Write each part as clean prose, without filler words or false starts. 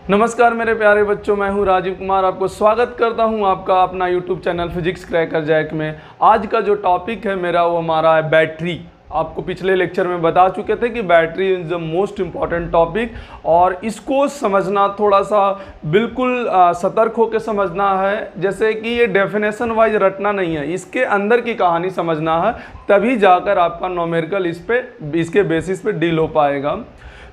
नमस्कार मेरे प्यारे बच्चों, मैं हूं राजीव कुमार। आपको स्वागत करता हूं आपका अपना YouTube channel physics cracker jack में। आज का जो टॉपिक है मेरा वो हमारा है बैटरी। आपको पिछले लेक्चर में बता चुके थे कि battery is the most important topic और इसको समझना थोड़ा सा बिल्कुल सतर्क होकर समझना है। जैसे कि ये डेफिनेशन वाइज रटना नहीं है, इसके अंदर की कहानी समझना है, तभी जाकर आपका न्यूमेरिकल इसके बेसिस पे डील हो पाएगा।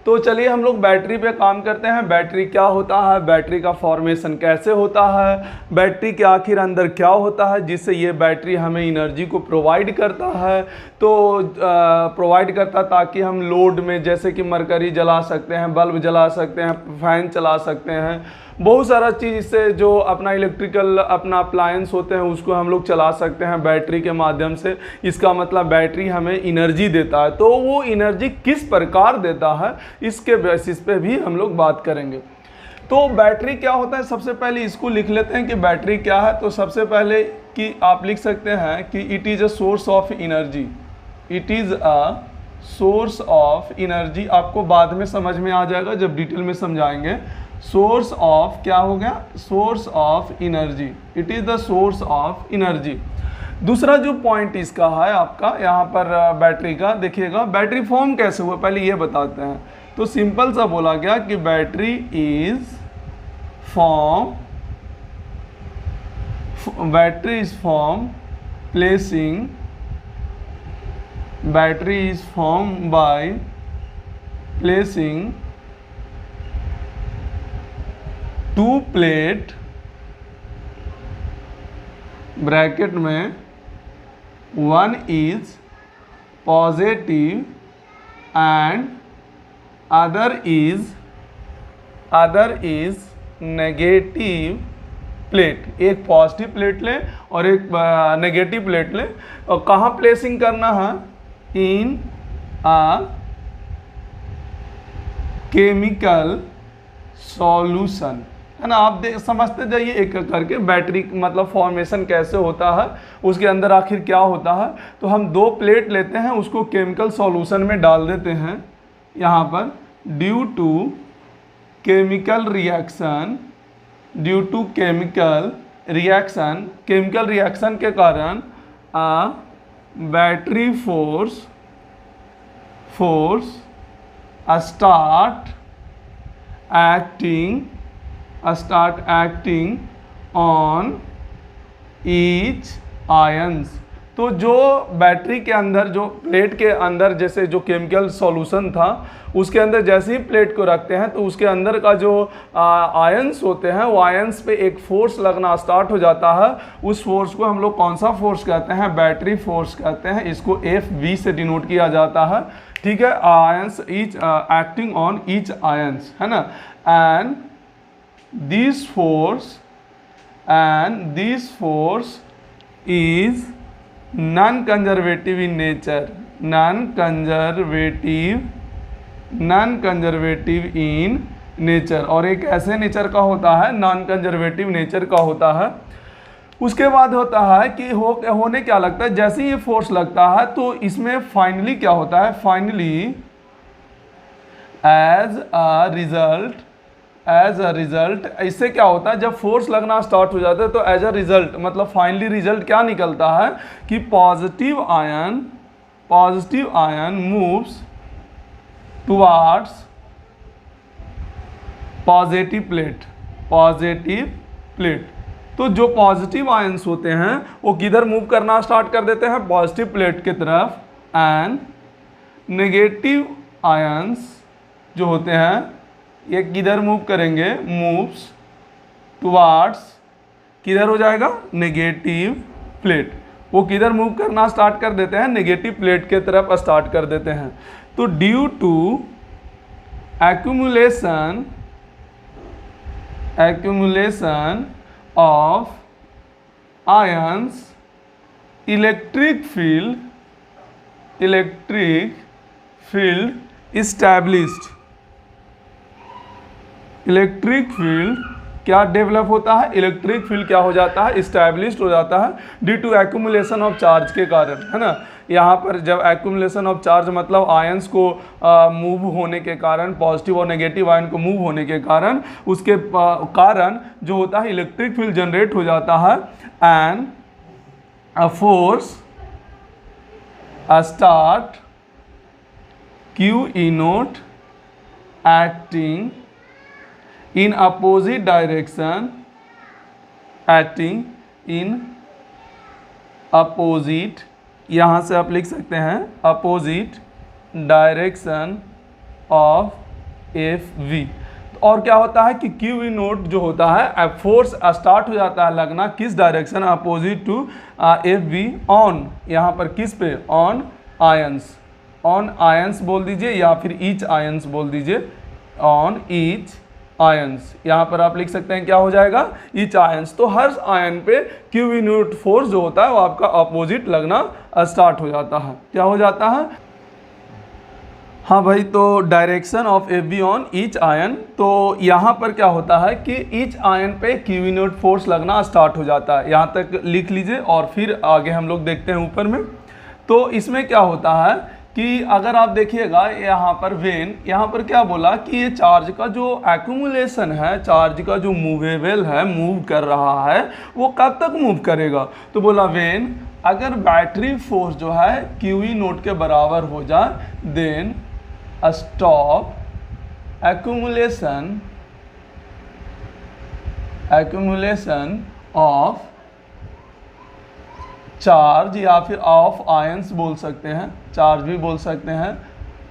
तो चलिए हम लोग बैटरी पे काम करते हैं। बैटरी क्या होता है, बैटरी का फॉर्मेशन कैसे होता है, बैटरी के आखिर अंदर क्या होता है जिससे ये बैटरी हमें एनर्जी को प्रोवाइड करता है। तो प्रोवाइड करता ताकि हम लोड में जैसे कि मरकरी जला सकते हैं, बल्ब जला सकते हैं, फैन चला सकते हैं, बहुत सारा चीज़ इससे जो अपना इलेक्ट्रिकल अपना अप्लायंस होते हैं उसको हम लोग चला सकते हैं बैटरी के माध्यम से। इसका मतलब बैटरी हमें एनर्जी देता है। तो वो एनर्जी किस प्रकार देता है इसके बेसिस पे भी हम लोग बात करेंगे। तो बैटरी क्या होता है, सबसे पहले इसको लिख लेते हैं कि बैटरी क्या है। तो सबसे पहले कि आप लिख सकते हैं कि it is a source of energy. It is a source of energy. आपको बाद में समझ में आ जाएगा जब डिटेल में समझाएंगे। सोर्स ऑफ क्या हो गया, source of energy. It is the source of energy. दूसरा जो पॉइंट इसका है आपका यहाँ पर बैटरी का, देखिएगा बैटरी फॉर्म कैसे हुआ पहले ये बताते हैं। तो सिंपल सा बोला गया कि battery is form placing battery is form by placing two plate bracket में, one is positive and other is negative plate. एक पॉजिटिव प्लेट ले और एक नेगेटिव प्लेट ले, और कहाँ प्लेसिंग करना है, इन अ केमिकल सॉल्यूशन, है ना। आप समझते जाइए एक एक करके बैटरी मतलब फॉर्मेशन कैसे होता है, उसके अंदर आखिर क्या होता है। तो हम दो प्लेट लेते हैं, उसको केमिकल सॉल्यूशन में डाल देते हैं। यहाँ पर ड्यू टू केमिकल रिएक्शन के कारण battery force start acting on each ions। तो जो बैटरी के अंदर जो प्लेट के अंदर जैसे जो केमिकल सॉल्यूशन था उसके अंदर जैसे ही प्लेट को रखते हैं तो उसके अंदर का जो आयंस होते हैं वो आयंस पे एक फोर्स लगना स्टार्ट हो जाता है। उस फोर्स को हम लोग कौन सा फोर्स कहते हैं, बैटरी फोर्स कहते हैं। इसको FV से डिनोट किया जाता है, ठीक है। Ions each acting on each ions, है ना। And this force is non conservative in nature, non conservative in nature, और एक ऐसे नेचर का होता है, नॉन कंजर्वेटिव नेचर का होता है। उसके बाद होता है कि होने क्या लगता है, जैसे ही ये फोर्स लगता है तो इसमें फाइनली क्या होता है, फाइनली एज अ रिजल्ट इससे क्या होता है, जब फोर्स लगना स्टार्ट हो जाता है तो एज अ रिजल्ट मतलब फाइनली रिजल्ट क्या निकलता है कि positive ion moves towards positive plate. तो जो पॉजिटिव आयंस होते हैं वो किधर मूव करना स्टार्ट कर देते हैं, पॉजिटिव प्लेट की तरफ। एंड नेगेटिव आयंस जो होते हैं ये किधर मूव करेंगे, मूव्स टुवार्ड्स, किधर हो जाएगा, नेगेटिव प्लेट। वो किधर मूव करना स्टार्ट कर देते हैं, नेगेटिव प्लेट के तरफ स्टार्ट कर देते हैं। तो due to accumulation of ions, electric field established क्या डेवलप होता है, इलेक्ट्रिक फील्ड क्या हो जाता है, इस्टेब्लिश्ड हो जाता है due to accumulation of charge के कारण, है ना। यहाँ पर जब एक्यूमुलेशन ऑफ चार्ज मतलब आयंस को मूव होने के कारण, पॉजिटिव और नेगेटिव आयन को मूव होने के कारण, उसके कारण जो होता है इलेक्ट्रिक फील्ड जनरेट हो जाता है and a force start Q E naught acting in opposite direction, acting in opposite, यहाँ से आप लिख सकते हैं opposite direction of FV। और क्या होता है कि Q E naught जो होता है फोर्स स्टार्ट हो जाता है लगना किस direction, opposite to FV on, यहाँ पर किस पे, ऑन आयंस, ऑन आयंस बोल दीजिए या फिर ईच आयंस बोल दीजिए, ऑन ईच आयंस। यहाँ पर आप लिख सकते हैं क्या हो जाएगा, ईच आयंस। तो हर आयन पे क्यू वी न्यूट फोर्स जो होता है वो आपका अपोजिट लगना स्टार्ट हो जाता है। क्या हो जाता है, हाँ भाई, तो direction of F be on each ion. तो यहाँ पर क्या होता है कि ईच आयन पे क्यू वी न्यूट फोर्स लगना स्टार्ट हो जाता है। यहाँ तक लिख लीजिए और फिर आगे हम लोग देखते हैं ऊपर में। तो इसमें क्या होता है कि अगर आप देखिएगा यहाँ पर वेन, यहाँ पर क्या बोला कि ये चार्ज का जो एक्यूमुलेशन है, चार्ज का जो मूवेबल है, मूव कर रहा है, वो कब तक मूव करेगा। तो बोला वेन अगर बैटरी फोर्स जो है क्यू ई नोट के बराबर हो जाए, then stop accumulation of charge या फिर ऑफ आयंस बोल सकते हैं, चार्ज भी बोल सकते हैं,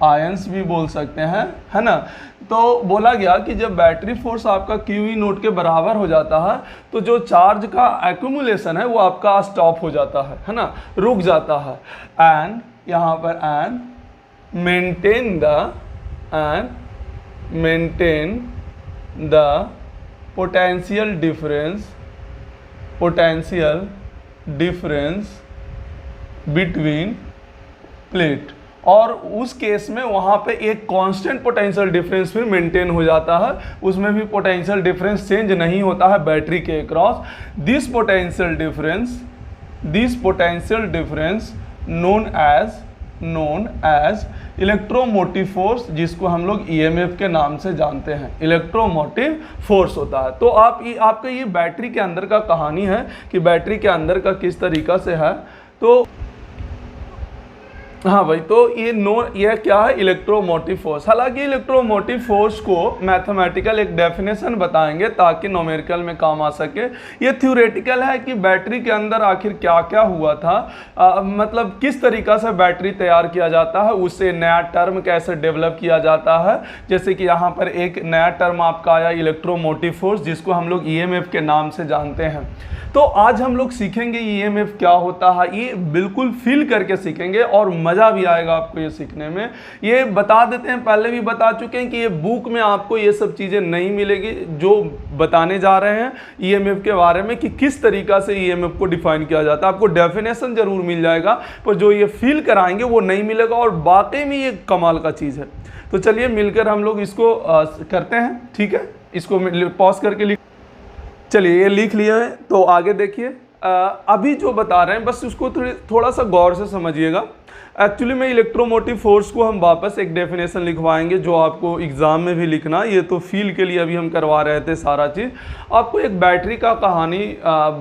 आयंस भी बोल सकते हैं, है ना। तो बोला गया कि जब बैटरी फोर्स आपका क्यू ई नोट के बराबर हो जाता है तो जो चार्ज का एक्यूमुलेशन है वो आपका स्टॉप हो जाता है ना, रुक जाता है। एंड यहाँ पर and maintain the potential difference between plate. और उस केस में वहाँ पे एक कांस्टेंट पोटेंशियल डिफरेंस फिर मेंटेन हो जाता है, उसमें भी पोटेंशियल डिफरेंस चेंज नहीं होता है बैटरी के across. This potential difference known as electromotive force, जिसको हम लोग ईएमएफ के नाम से जानते हैं, इलेक्ट्रोमोटिव फोर्स होता है। तो आपका ये बैटरी के अंदर का कहानी है कि बैटरी के अंदर का किस तरीका से है। तो हाँ भाई, तो यह क्या है, इलेक्ट्रोमोटिव फोर्स। हालांकि इलेक्ट्रोमोटिव फोर्स को मैथमेटिकल एक डेफिनेशन बताएंगे ताकि न्यूमेरिकल में काम आ सके। ये थ्योरेटिकल है कि बैटरी के अंदर आखिर क्या क्या हुआ था, मतलब किस तरीका से बैटरी तैयार किया जाता है, उससे नया टर्म कैसे डेवलप किया जाता है। जैसे कि यहाँ पर एक नया टर्म आपका आया इलेक्ट्रोमोटिव फोर्स, जिसको हम लोग ईएमएफ के नाम से जानते हैं। तो आज हम लोग सीखेंगे ईएमएफ क्या होता है, ये बिल्कुल फील करके सीखेंगे और मज़ा भी आएगा आपको ये सीखने में। ये बता देते हैं, पहले भी बता चुके हैं कि ये बुक में आपको ये सब चीज़ें नहीं मिलेगी जो बताने जा रहे हैं ईएमएफ के बारे में कि किस तरीका से ईएमएफ को डिफाइन किया जाता है। आपको डेफिनेशन जरूर मिल जाएगा, पर जो ये फील कराएंगे वो नहीं मिलेगा, और वाकई में ये कमाल का चीज़ है। तो चलिए मिलकर हम लोग इसको करते हैं, ठीक है। इसको पॉज करके चलिए ये लिख लिया है, तो आगे देखिए। अभी जो बता रहे हैं बस उसको थोड़ा सा गौर से समझिएगा। एक्चुअली में इलेक्ट्रोमोटिव फोर्स को हम वापस एक डेफिनेशन लिखवाएंगे जो आपको एग्ज़ाम में भी लिखना, ये तो फील के लिए अभी हम करवा रहे थे सारा चीज़। आपको एक बैटरी का कहानी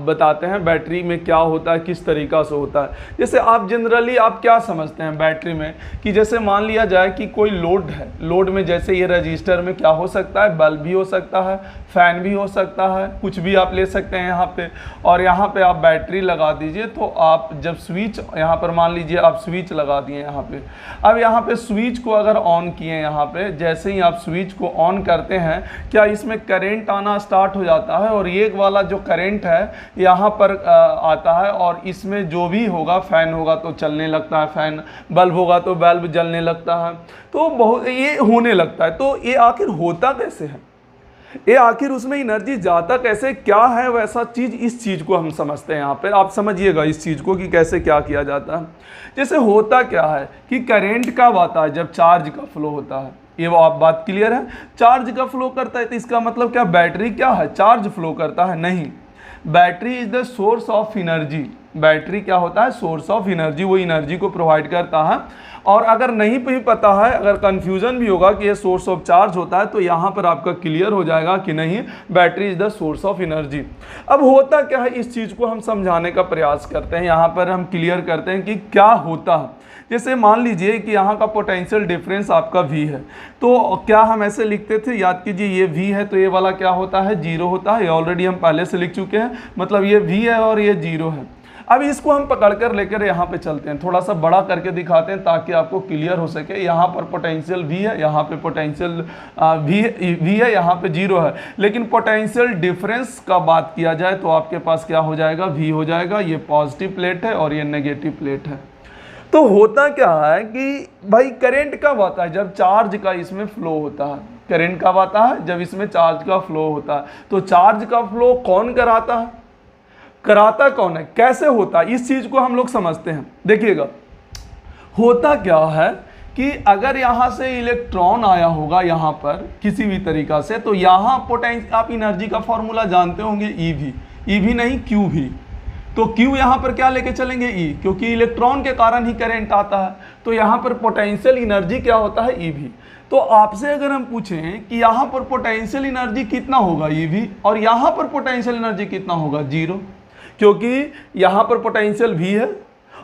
बताते हैं, बैटरी में क्या होता है, किस तरीक़ा से होता है। जैसे आप जनरली आप क्या समझते हैं बैटरी में, कि जैसे मान लिया जाए कि कोई लोड है, लोड में जैसे ये रजिस्टर में क्या हो सकता है, बल्ब भी हो सकता है, फ़ैन भी हो सकता है, कुछ भी आप ले सकते हैं यहाँ पे। और यहाँ पे आप बैटरी लगा दीजिए, तो आप जब स्विच, यहाँ पर मान लीजिए आप स्विच लगा दिए यहाँ पे। अब यहाँ पे स्विच को अगर ऑन किए, यहाँ पे जैसे ही आप स्विच को ऑन करते हैं, क्या इसमें करंट आना स्टार्ट हो जाता है, और ये वाला जो करंट है यहाँ पर आता है, और इसमें जो भी होगा, फैन होगा तो चलने लगता है फैन, बल्ब होगा तो बल्ब जलने लगता है, तो बहुत ये होने लगता है। तो ये आखिर होता कैसे है, ये आखिर उसमें एनर्जी जाता कैसे, क्या है वैसा चीज़, इस चीज़ को हम समझते हैं। यहाँ पे आप समझिएगा इस चीज़ को कि कैसे क्या किया जाता है। जैसे होता क्या है कि करंट कब आता है, जब चार्ज का फ्लो होता है, ये वो आप बात क्लियर है। चार्ज का फ्लो करता है तो इसका मतलब क्या, बैटरी क्या है, चार्ज फ्लो करता है, नहीं। Battery is the source of energy. Battery क्या होता है, सोर्स ऑफ एनर्जी, वो एनर्जी को प्रोवाइड करता है। और अगर नहीं भी पता है, अगर कंफ्यूजन भी होगा कि ये सोर्स ऑफ चार्ज होता है, तो यहाँ पर आपका क्लियर हो जाएगा कि नहीं, battery is the source of energy. अब होता क्या है, इस चीज़ को हम समझाने का प्रयास करते हैं, यहाँ पर हम क्लियर करते हैं कि क्या होता है। जैसे मान लीजिए कि यहाँ का पोटेंशियल डिफरेंस आपका V है, तो क्या हम ऐसे लिखते थे, याद कीजिए ये V है तो ये वाला क्या होता है, 0 होता है। ये ऑलरेडी हम पहले से लिख चुके हैं, मतलब ये V है और ये 0 है। अब इसको हम पकड़ कर लेकर यहाँ पे चलते हैं, थोड़ा सा बड़ा करके दिखाते हैं ताकि आपको क्लियर हो सके। यहाँ पर पोटेंशियल V है, यहाँ पे पोटेंशियल V है, यहाँ पे 0 है। लेकिन पोटेंशियल डिफरेंस का बात किया जाए तो आपके पास क्या हो जाएगा, V हो जाएगा। ये पॉजिटिव प्लेट है और ये नेगेटिव प्लेट है। तो होता क्या है कि भाई करंट कब आता है, जब चार्ज का इसमें फ्लो होता है। करंट कब आता है, जब इसमें चार्ज का फ्लो होता है। तो चार्ज का फ्लो कौन कराता है, कराता कौन है, कैसे होता है, इस चीज को हम लोग समझते हैं। देखिएगा होता क्या है कि अगर यहाँ से इलेक्ट्रॉन आया होगा यहाँ पर किसी भी तरीका से, तो यहाँ पोटेंशियल, आप एनर्जी का फॉर्मूला जानते होंगे, ईवी नहीं क्यू। तो Q यहाँ पर क्या लेके चलेंगे, E, क्योंकि इलेक्ट्रॉन के कारण ही करंट आता है। तो यहाँ पर पोटेंशियल एनर्जी क्या होता है, EV। तो आपसे अगर हम पूछें कि यहाँ पर पोटेंशियल एनर्जी कितना होगा, EV, और यहाँ पर पोटेंशियल एनर्जी कितना होगा, 0, क्योंकि यहाँ पर पोटेंशियल V है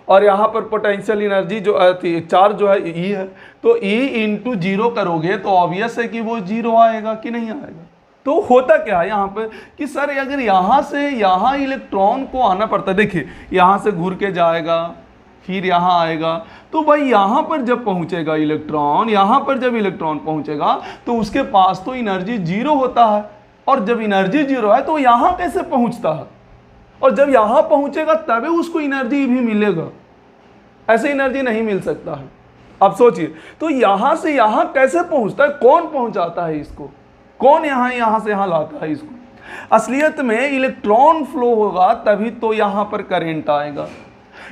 और यहाँ पर पोटेंशियल एनर्जी जो चार्ज जो है E है। तो E इंटू 0 करोगे तो ऑब्वियस है कि वो 0 आएगा कि नहीं आएगा। तो होता क्या है यहाँ पर कि सर अगर यहाँ से यहाँ इलेक्ट्रॉन को आना पड़ता है, देखिए यहाँ से घूर के जाएगा फिर यहाँ आएगा, तो भाई यहाँ पर जब पहुँचेगा इलेक्ट्रॉन, यहाँ पर जब इलेक्ट्रॉन पहुँचेगा तो उसके पास तो एनर्जी 0 होता है। और जब एनर्जी 0 है तो यहाँ कैसे पहुँचता है, और जब यहाँ पहुँचेगा तभी उसको एनर्जी भी मिलेगा, ऐसे एनर्जी नहीं मिल सकता है। अब सोचिए, तो यहाँ से यहाँ कैसे पहुँचता है, कौन पहुँचाता है इसको, कौन यहाँ से यहाँ लाता है इसको। असलियत में इलेक्ट्रॉन फ्लो होगा तभी तो यहाँ पर करंट आएगा।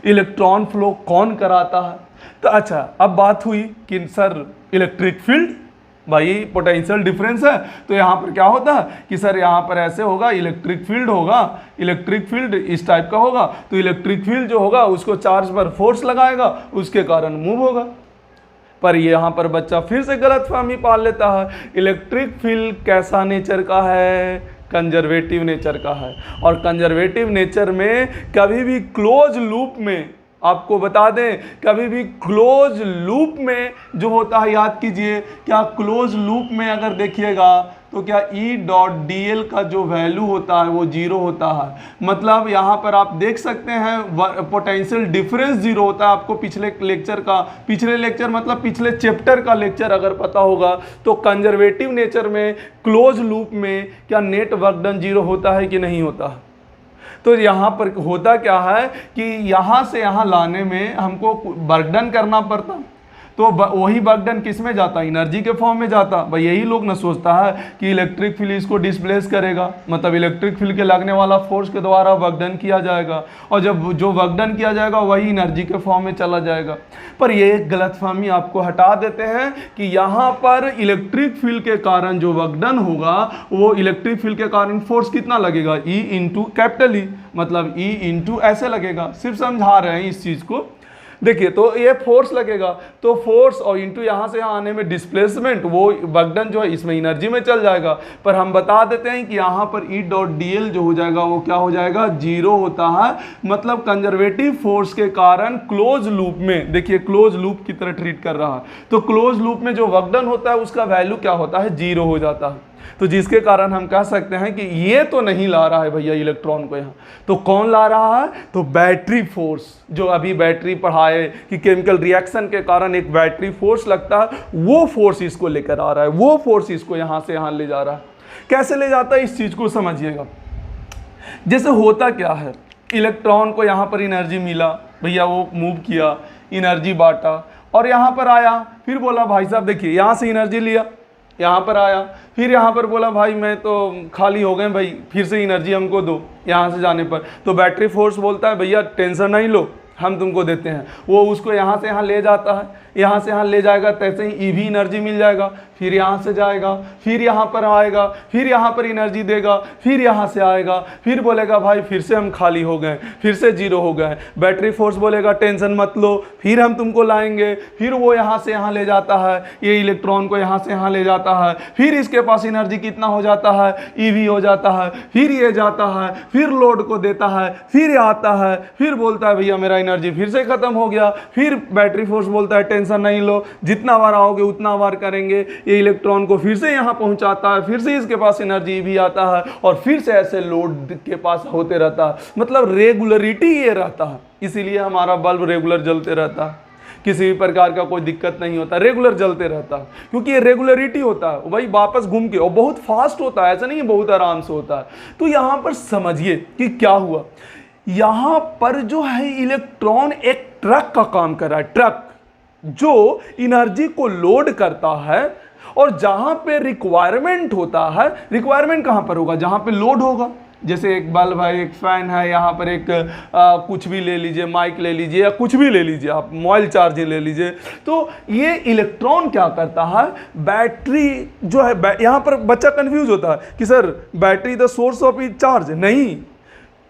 इलेक्ट्रॉन फ्लो कौन कराता है, तो अच्छा अब बात हुई कि सर इलेक्ट्रिक फील्ड, भाई पोटेंशियल डिफरेंस है तो यहाँ पर क्या होता है कि सर यहाँ पर ऐसे होगा, इलेक्ट्रिक फील्ड होगा, इलेक्ट्रिक फील्ड इस टाइप का होगा। तो इलेक्ट्रिक फील्ड जो होगा उसको चार्ज पर फोर्स लगाएगा, उसके कारण मूव होगा। पर यहाँ पर बच्चा फिर से गलतफहमी पाल लेता है। इलेक्ट्रिक फील्ड कैसा नेचर का है, कंजर्वेटिव नेचर का है। और कंजर्वेटिव नेचर में कभी भी क्लोज लूप में, आपको बता दें, कभी भी क्लोज लूप में जो होता है, याद कीजिए क्या क्लोज लूप में अगर देखिएगा तो क्या E.dl का जो वैल्यू होता है वो 0 होता है। मतलब यहाँ पर आप देख सकते हैं पोटेंशियल डिफरेंस 0 होता है। आपको पिछले लेक्चर मतलब पिछले चैप्टर का लेक्चर अगर पता होगा तो कंजर्वेटिव नेचर में क्लोज लूप में क्या नेट वर्क डन 0 होता है कि नहीं होता है। तो यहाँ पर होता क्या है कि यहाँ से यहाँ लाने में हमको वर्क डन करना पड़ता, तो वही वर्क डन किस में जाता, एनर्जी के फॉर्म में जाता। भाई यही लोग न सोचता है कि इलेक्ट्रिक फील्ड इसको डिस्प्लेस करेगा, मतलब इलेक्ट्रिक फील्ड के लगने वाला फोर्स के द्वारा वर्क डन किया जाएगा, और जब जो वर्क डन किया जाएगा वही एनर्जी के फॉर्म में चला जाएगा। पर ये एक गलतफहमी आपको हटा देते हैं कि यहाँ पर इलेक्ट्रिक फील्ड के कारण जो वर्क डन होगा वो इलेक्ट्रिक फील्ड के कारण फोर्स कितना लगेगा, E इंटू कैपिटल E, मतलब E इंटू ऐसे लगेगा। सिर्फ समझा रहे हैं इस चीज़ को। देखिए तो ये फोर्स लगेगा, तो फोर्स और इंटू यहाँ से यहाँ आने में डिस्प्लेसमेंट, वो वर्क डन जो है इसमें एनर्जी में चल जाएगा। पर हम बता देते हैं कि यहाँ पर E.dl जो हो जाएगा वो क्या हो जाएगा, 0 होता है। मतलब कंजर्वेटिव फोर्स के कारण क्लोज लूप में, देखिए क्लोज लूप की तरह ट्रीट कर रहा है, तो क्लोज लूप में जो वर्क डन होता है उसका वैल्यू क्या होता है, 0 हो जाता है। तो जिसके कारण हम कह सकते हैं कि ये तो नहीं ला रहा है भैया इलेक्ट्रॉन को यहाँ, तो कौन ला रहा है, तो बैटरी फोर्स। जो अभी बैटरी पढ़ाए कि केमिकल रिएक्शन के कारण एक बैटरी फोर्स लगता है, वो फोर्स इसको लेकर आ रहा है, वो फोर्स इसको यहाँ से यहाँ ले जा रहा है। कैसे ले जाता है इस चीज़ को समझिएगा। जैसे होता क्या है, इलेक्ट्रॉन को यहाँ पर एनर्जी मिला, भैया वो मूव किया, एनर्जी बांटा और यहाँ पर आया, फिर बोला भाई साहब देखिए यहाँ से एनर्जी लिया, यहाँ पर आया, फिर यहाँ पर बोला भाई मैं तो खाली हो गए भाई, फिर से एनर्जी हमको दो यहाँ से जाने पर। तो बैटरी फोर्स बोलता है भैया टेंशन नहीं लो, हम तुमको देते हैं, वो उसको यहाँ से यहाँ ले जाता है, यहाँ से यहाँ ले जाएगा, तैसे ही ईवी एनर्जी मिल जाएगा, फिर यहाँ से जाएगा, फिर यहाँ पर आएगा, फिर यहाँ पर एनर्जी देगा, फिर यहाँ से आएगा, फिर बोलेगा भाई फिर से हम खाली हो गए, फिर से जीरो हो गए। बैटरी फोर्स बोलेगा टेंशन मत लो, फिर हम तुमको लाएंगे, फिर वो यहाँ से यहाँ ले जाता है, ये इलेक्ट्रॉन को यहाँ से यहाँ ले जाता है, फिर इसके पास एनर्जी कितना हो जाता है, ईवी हो जाता है, फिर ये जाता है, फिर लोड को देता है, फिर ये आता है, फिर बोलता है भैया मेरा एनर्जी फिर से खत्म हो गया, फिर बैटरी फोर्स बोलता है टेंशन नहीं लो, जितना बार आओगे उतना बार करेंगे, ये इलेक्ट्रॉन को फिर से यहाँ पहुँचाता है, फिर से इसके पास एनर्जी भी आता है, और फिर से ऐसे लोड के पास होते रहता है। मतलब रेगुलरिटी ये रहता है, इसीलिए हमारा बल्ब रेगुलर जलते रहता है, किसी भी प्रकार का कोई दिक्कत नहीं होता, रेगुलर जलते रहता है, क्योंकि ये रेगुलरिटी होता है भाई, वापस घूम के, और बहुत फास्ट होता है, ऐसा नहीं है बहुत आराम से होता है। तो यहाँ पर समझिए कि क्या हुआ, यहाँ पर जो है इलेक्ट्रॉन एक ट्रक का काम कर रहा है, ट्रक जो एनर्जी को लोड करता है, और जहां पे रिक्वायरमेंट होता है, रिक्वायरमेंट कहां पर होगा, जहां पे लोड होगा। जैसे एक बल्ब है, एक फैन है, यहाँ पर एक कुछ भी ले लीजिए, माइक ले लीजिए, या कुछ भी ले लीजिए, आप मोबाइल चार्जिंग ले लीजिए। तो ये इलेक्ट्रॉन क्या करता है, बैटरी जो है, यहाँ पर बच्चा कंफ्यूज होता है कि sir battery the source of charge, नहीं,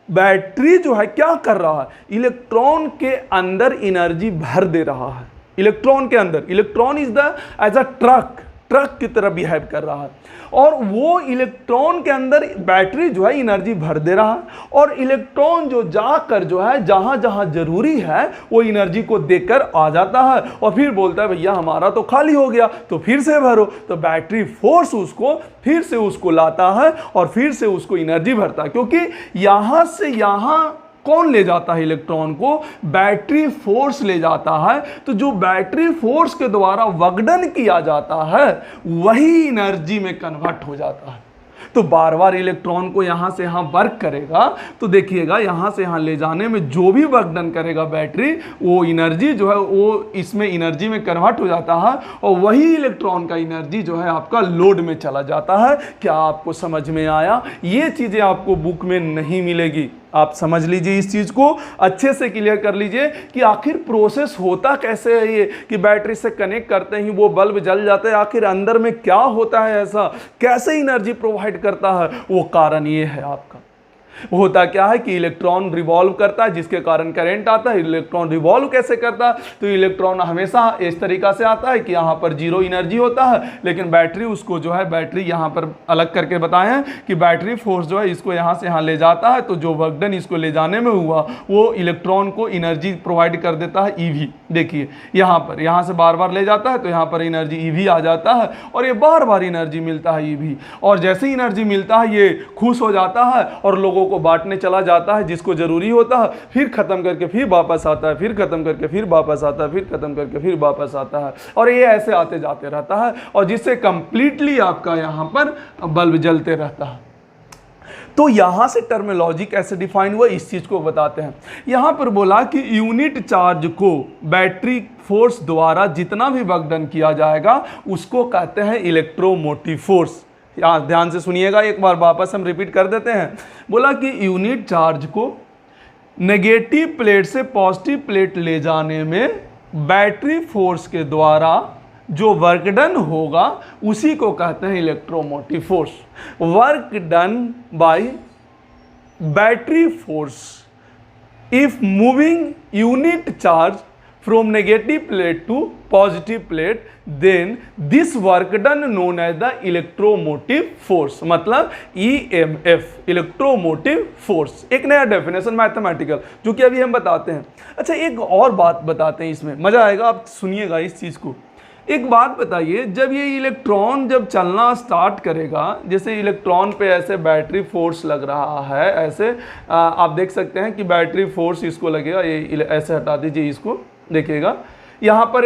बैटरी जो है क्या कर रहा है, इलेक्ट्रॉन के अंदर एनर्जी भर दे रहा है। इलेक्ट्रॉन के अंदर, electron is the as a truck की तरह बिहेव कर रहा है, और वो इलेक्ट्रॉन के अंदर बैटरी जो है एनर्जी भर दे रहा है, और इलेक्ट्रॉन जो जाकर जो है जहां जहां जरूरी है वो एनर्जी को देकर आ जाता है, और फिर बोलता है भैया हमारा तो खाली हो गया तो फिर से भरो। तो बैटरी फोर्स उसको फिर से उसको लाता है और फिर से उसको एनर्जी भरता है, क्योंकि यहां से यहां कौन ले जाता है इलेक्ट्रॉन को, बैटरी फोर्स ले जाता है। तो जो बैटरी फोर्स के द्वारा वर्कडन किया जाता है वही एनर्जी में कन्वर्ट हो जाता है। तो बार बार इलेक्ट्रॉन को यहाँ से यहाँ वर्क करेगा, तो देखिएगा यहाँ से यहाँ ले जाने में जो भी वर्क डन करेगा बैटरी, वो एनर्जी जो है वो इसमें एनर्जी में कन्वर्ट हो जाता है, और वही इलेक्ट्रॉन का एनर्जी जो है आपका लोड में चला जाता है। क्या आपको समझ में आया? ये चीज़ें आपको बुक में नहीं मिलेगी, आप समझ लीजिए, इस चीज़ को अच्छे से क्लियर कर लीजिए कि आखिर प्रोसेस होता कैसे है, ये कि बैटरी से कनेक्ट करते ही वो बल्ब जल जाता है, आखिर अंदर में क्या होता है, ऐसा कैसे एनर्जी प्रोवाइड करता है। वो कारण ये है आपका, होता क्या है कि इलेक्ट्रॉन रिवॉल्व करता है जिसके कारण करंट आता है। इलेक्ट्रॉन रिवॉल्व कैसे करता है, तो इलेक्ट्रॉन हमेशा इस तरीका से आता है कि यहाँ पर जीरो एनर्जी होता है, लेकिन बैटरी उसको जो है, बैटरी यहाँ पर अलग करके बताए हैं कि बैटरी फोर्स जो है इसको यहाँ से यहाँ ले जाता है, तो जो वर्क डन इसको ले जाने में हुआ वो इलेक्ट्रॉन को एनर्जी प्रोवाइड कर देता है, ईवी। देखिए यहाँ पर, यहाँ से बार बार ले जाता है तो यहाँ पर एनर्जी ईवी आ जाता है, और ये बार बार एनर्जी मिलता है ईवी, और जैसे ही एनर्जी मिलता है ये खुश हो जाता है और लोगों को बांटने चला जाता है जिसको जरूरी होता है, फिर खत्म करके फिर वापस आता है, फिर खत्म करके फिर वापस आता है, फिर खत्म करके फिर वापस आता है, और ये ऐसे आते जाते रहता है, और जिससे कंप्लीटली आपका यहाँ पर बल्ब जलते रहता है। तो यहां से टर्मिनोलॉजी कैसे डिफाइन हुआ इस चीज को बताते हैं। यहां पर बोला कि यूनिट चार्ज को बैटरी फोर्स द्वारा जितना भी वर्क डन किया जाएगा उसको कहते हैं इलेक्ट्रोमोटिव फोर्स। यहाँ ध्यान से सुनिएगा, एक बार वापस हम रिपीट कर देते हैं। बोला कि यूनिट चार्ज को नेगेटिव प्लेट से पॉजिटिव प्लेट ले जाने में बैटरी फोर्स के द्वारा जो वर्क डन होगा उसी को कहते हैं electromotive force. Work done by battery force if moving unit charge from negative plate to positive plate, then this work done known as the electromotive force, मतलब EMF, इलेक्ट्रोमोटिव फोर्स। एक नया definition mathematical जो कि अभी हम बताते हैं। अच्छा, एक और बात बताते हैं, इसमें मजा आएगा, आप सुनिएगा इस चीज को। एक बात बताइए, जब ये इलेक्ट्रॉन जब चलना स्टार्ट करेगा, जैसे इलेक्ट्रॉन पे ऐसे बैटरी फोर्स लग रहा है, ऐसे आप देख सकते हैं कि बैटरी फोर्स इसको लगेगा, ये ऐसे हटा दीजिए इसको, देखिएगा यहाँ पर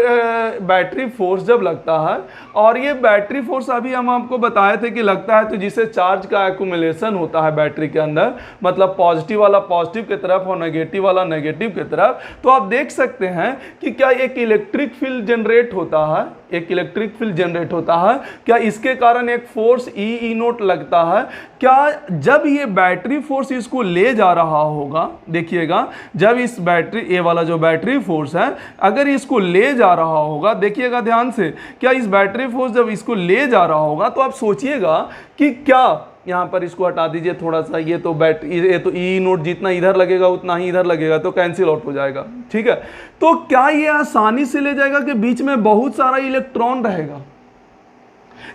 बैटरी फोर्स जब लगता है, और ये बैटरी फोर्स अभी हम आपको बताए थे कि लगता है तो जिससे चार्ज का एक्यूमुलेशन होता है बैटरी के अंदर, मतलब पॉजिटिव वाला पॉजिटिव की तरफ और नेगेटिव वाला नेगेटिव की तरफ। तो आप देख सकते हैं कि क्या एक इलेक्ट्रिक फील्ड जनरेट होता है, एक इलेक्ट्रिक फील्ड जनरेट होता है। क्या इसके कारण एक फोर्स ई नोट लगता है? क्या जब ये बैटरी फोर्स इसको ले जा रहा होगा, देखिएगा, जब इस बैटरी, ये वाला जो बैटरी फोर्स है, अगर इसको ले जा रहा होगा, देखिएगा ध्यान से, क्या इस बैटरी फोर्स जब इसको ले जा रहा होगा तो आप सोचिएगा कि क्या, यहाँ पर इसको हटा दीजिए थोड़ा सा, ये तो ई नोट जितना इधर लगेगा उतना ही इधर लगेगा, तो कैंसिल आउट हो जाएगा, ठीक है। तो क्या ये आसानी से ले जाएगा कि बीच में बहुत सारा इलेक्ट्रॉन रहेगा?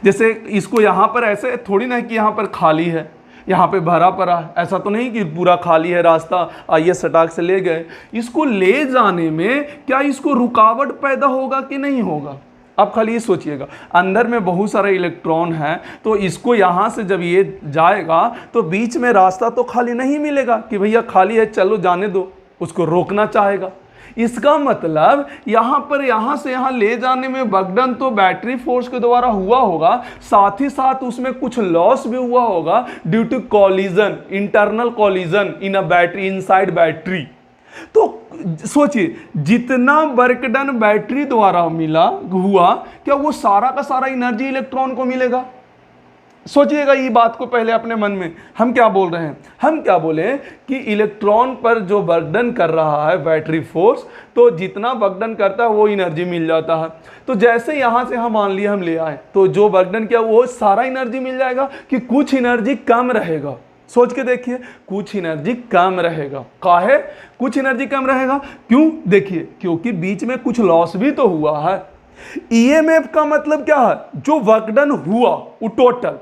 जैसे इसको यहाँ पर ऐसे थोड़ी ना कि यहाँ पर खाली है, यहाँ पे भरा पड़ा है, ऐसा तो नहीं कि पूरा खाली है रास्ता, आइए सटाक से ले गए। इसको ले जाने में क्या इसको रुकावट पैदा होगा कि नहीं होगा? अब खाली ये सोचिएगा, अंदर में बहुत सारा इलेक्ट्रॉन है, तो इसको यहाँ से जब ये जाएगा तो बीच में रास्ता तो खाली नहीं मिलेगा कि भैया खाली है चलो जाने दो, उसको रोकना चाहेगा। इसका मतलब यहाँ से यहाँ ले जाने में वर्कडन तो बैटरी फोर्स के द्वारा हुआ होगा, साथ ही साथ उसमें कुछ लॉस भी हुआ होगा due to collision, internal collision in a battery, inside battery. तो सोचिए, जितना वर्कडन बैटरी द्वारा मिला हुआ, क्या वो सारा का सारा एनर्जी इलेक्ट्रॉन को मिलेगा? सोचिएगा ये बात को पहले अपने मन में। हम क्या बोल रहे हैं? हम क्या बोले कि इलेक्ट्रॉन पर जो वर्कडन कर रहा है बैटरी फोर्स, तो जितना वर्कडन करता है वो एनर्जी मिल जाता है। तो जैसे यहाँ से हम मान लिए हम ले आए, तो जो वर्कडन किया वो सारा एनर्जी मिल जाएगा कि कुछ एनर्जी कम रहेगा? सोच के देखिए, कुछ एनर्जी कम रहेगा। काहे कुछ एनर्जी कम रहेगा? क्यों? देखिए, क्योंकि बीच में कुछ लॉस भी तो हुआ है। ईएमएफ का मतलब क्या है? जो वर्कडन हुआ वो टोटल,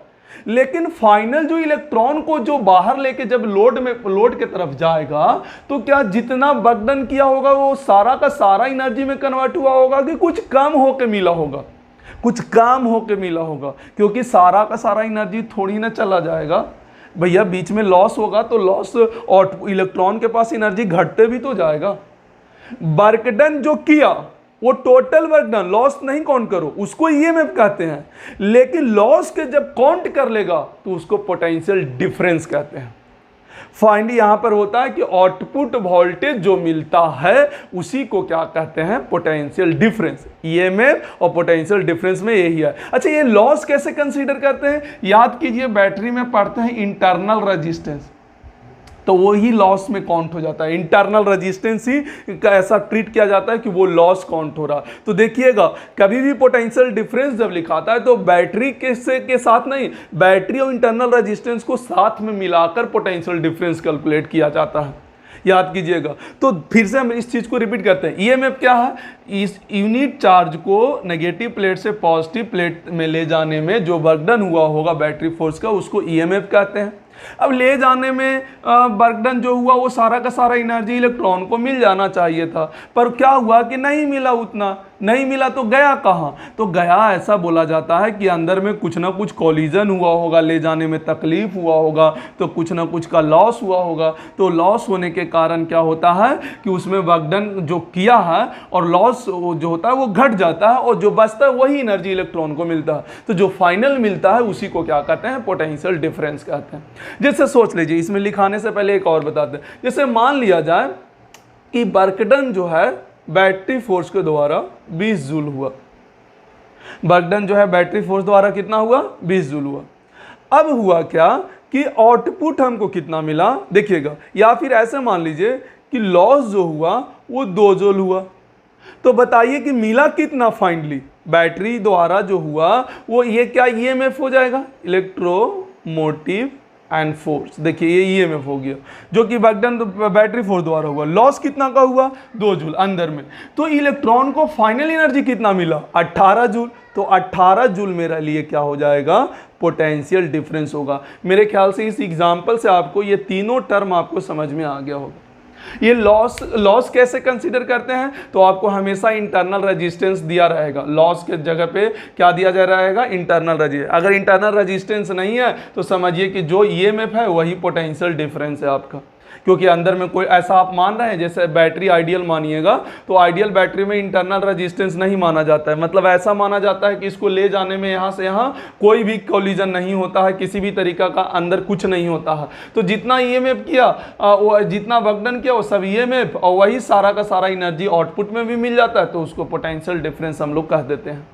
लेकिन फाइनल जो इलेक्ट्रॉन को जो बाहर लेके जब लोड के तरफ जाएगा, तो क्या जितना वर्कडन किया होगा वो सारा का सारा एनर्जी में कन्वर्ट हुआ होगा कि कुछ कम होके मिला होगा? कुछ कम होके मिला होगा, क्योंकि सारा का सारा एनर्जी थोड़ी ना चला जाएगा भैया, बीच में लॉस होगा तो लॉस और इलेक्ट्रॉन के पास एनर्जी घटते भी तो जाएगा। वर्कडन जो किया वो टोटल वर्कडन, लॉस नहीं काउंट करो, उसको ईएमएफ कहते हैं। लेकिन लॉस के जब काउंट कर लेगा तो उसको पोटेंशियल डिफरेंस कहते हैं। फाइंड यहां पर होता है कि आउटपुट वोल्टेज जो मिलता है उसी को क्या कहते हैं? Potential difference. ईएमएफ और पोटेंशियल डिफरेंस में यही है। अच्छा, ये लॉस कैसे कंसीडर करते हैं? याद कीजिए, बैटरी में पढ़ते हैं इंटरनल रेजिस्टेंस, तो वो ही लॉस में काउंट हो जाता है। इंटरनल रेजिस्टेंस ही ऐसा ट्रीट किया जाता है कि वो लॉस काउंट हो रहा है। तो देखिएगा, कभी भी पोटेंशियल डिफरेंस जब लिखाता है तो बैटरी के साथ नहीं, बैटरी और इंटरनल रेजिस्टेंस को साथ में मिलाकर पोटेंशियल डिफरेंस कैलकुलेट किया जाता है। याद कीजिएगा। तो फिर से हम इस चीज़ को रिपीट करते हैं। ईएमएफ क्या है? इस यूनिट चार्ज को नेगेटिव प्लेट से पॉजिटिव प्लेट में ले जाने में जो वर्कडन हुआ होगा बैटरी फोर्स का, उसको ईएमएफ कहते हैं। अब ले जाने में वर्कडन जो हुआ वो सारा का सारा एनर्जी इलेक्ट्रॉन को मिल जाना चाहिए था, पर क्या हुआ कि नहीं मिला, उतना नहीं मिला। तो गया कहाँ? तो गया, ऐसा बोला जाता है कि अंदर में कुछ ना कुछ कॉलिजन हुआ होगा, ले जाने में तकलीफ हुआ होगा, तो कुछ ना कुछ का लॉस हुआ होगा। तो लॉस होने के कारण क्या होता है कि उसमें वर्कडन जो किया है और लॉस जो होता है वो घट जाता है, और जो बचता है वही एनर्जी इलेक्ट्रॉन को मिलता है। तो जो फाइनल मिलता है उसी को क्या कहते हैं? पोटेंशियल डिफरेंस कहते हैं। जैसे सोच लीजिए, इसमें लिखाने से पहले एक और बताते हैं। जैसे मान लिया जाए कि वर्कडन जो है बैटरी फोर्स के द्वारा 20 जूल हुआ। वर्कडन जो है बैटरी फोर्स द्वारा कितना हुआ? 20 जूल हुआ। अब हुआ क्या कि आउटपुट हमको कितना मिला? देखिएगा, या फिर ऐसे मान लीजिए कि लॉस जो हुआ वो 2 जूल हुआ। तो बताइए कि मिला कितना फाइनली? बैटरी द्वारा जो हुआ वो ये क्या ईएमएफ हो जाएगा? Electromotive and force. देखिए ये ईएमएफ हो गया, जो कि वर्कडन बैटरी फोर्स द्वारा हुआ। लॉस कितना का हुआ? 2 जूल अंदर में। तो इलेक्ट्रॉन को फाइनल एनर्जी कितना मिला? 18 जूल। तो 18 जूल मेरे लिए क्या हो जाएगा? पोटेंशियल डिफरेंस होगा। मेरे ख्याल से इस एग्जाम्पल से आपको ये तीनों टर्म आपको समझ में आ गया होगा। ये लॉस कैसे कंसीडर करते हैं? तो आपको हमेशा इंटरनल रेजिस्टेंस दिया रहेगा। लॉस के जगह पे क्या दिया जा रहेगा? Internal resistance. अगर इंटरनल रेजिस्टेंस नहीं है तो समझिए कि जो ईएमएफ है वही पोटेंशियल डिफरेंस है आपका, क्योंकि अंदर में कोई ऐसा आप मान रहे हैं जैसे बैटरी आइडियल मानिएगा, तो आइडियल बैटरी में इंटरनल रेजिस्टेंस नहीं माना जाता है। मतलब ऐसा माना जाता है कि इसको ले जाने में यहाँ से यहाँ कोई भी कोलिजन नहीं होता है, किसी भी तरीका का अंदर कुछ नहीं होता है। तो जितना ईएमएफ किया वो जितना वर्कडन किया वो सब ईएमएफ, और वही सारा का सारा एनर्जी आउटपुट में भी मिल जाता है, तो उसको पोटेंशियल डिफरेंस हम लोग कह देते हैं।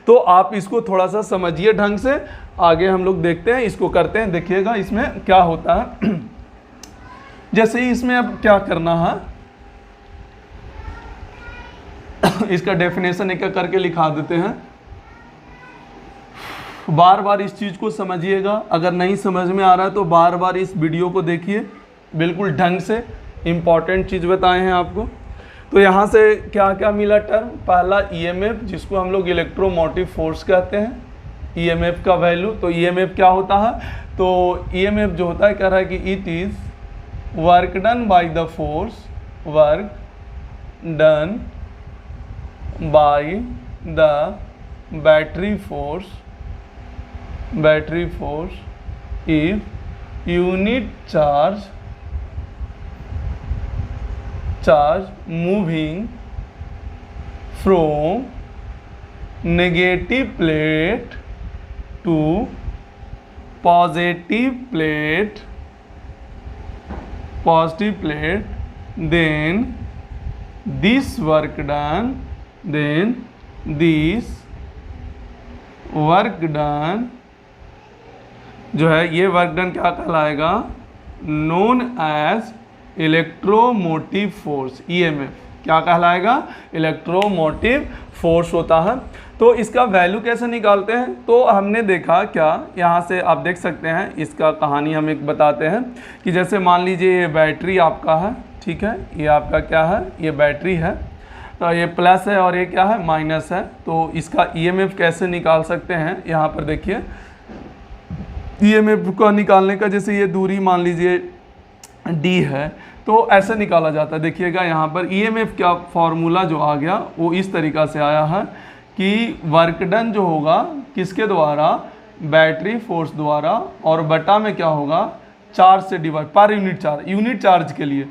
तो आप इसको थोड़ा सा समझिए ढंग से, आगे हम लोग देखते हैं, इसको करते हैं, देखिएगा इसमें क्या होता है। जैसे ही इसमें अब क्या करना है, इसका डेफिनेशन एक एक करके लिखा देते हैं। बार बार इस चीज़ को समझिएगा, अगर नहीं समझ में आ रहा है तो बार बार इस वीडियो को देखिए, बिल्कुल ढंग से इंपॉर्टेंट चीज़ बताए हैं आपको। तो यहाँ से क्या क्या मिला टर्म, पहला ईएमएफ, जिसको हम लोग इलेक्ट्रोमोटिव फोर्स कहते हैं, ईएमएफ का वैल्यू। तो ईएमएफ क्या होता है, तो ईएमएफ जो होता है कह रहा है कि it is work done by the force, work done by the battery force if unit charge moving from negative plate to positive plate, then this work done जो है, ये वर्क डन क्या कहलाएगा, known as electromotive force, EMF क्या कहलाएगा, electromotive force होता है। तो इसका वैल्यू कैसे निकालते हैं, तो हमने देखा क्या, यहाँ से आप देख सकते हैं, इसका कहानी हम एक बताते हैं कि जैसे मान लीजिए ये बैटरी आपका है, ठीक है, ये आपका क्या है, ये बैटरी है, तो ये प्लस है और ये क्या है, माइनस है। तो इसका ईएमएफ कैसे निकाल सकते हैं, यहाँ पर देखिए, ईएमएफ को निकालने का, जैसे ये दूरी मान लीजिए डी है, तो ऐसे निकाला जाता है। देखिएगा यहाँ पर ईएमएफ का फॉर्मूला जो आ गया वो इस तरीक़ा से आया है कि वर्क डन जो होगा किसके द्वारा, बैटरी फोर्स द्वारा, और बटा में क्या होगा, चार्ज से डिवाइड, पर यूनिट चार्ज के लिए।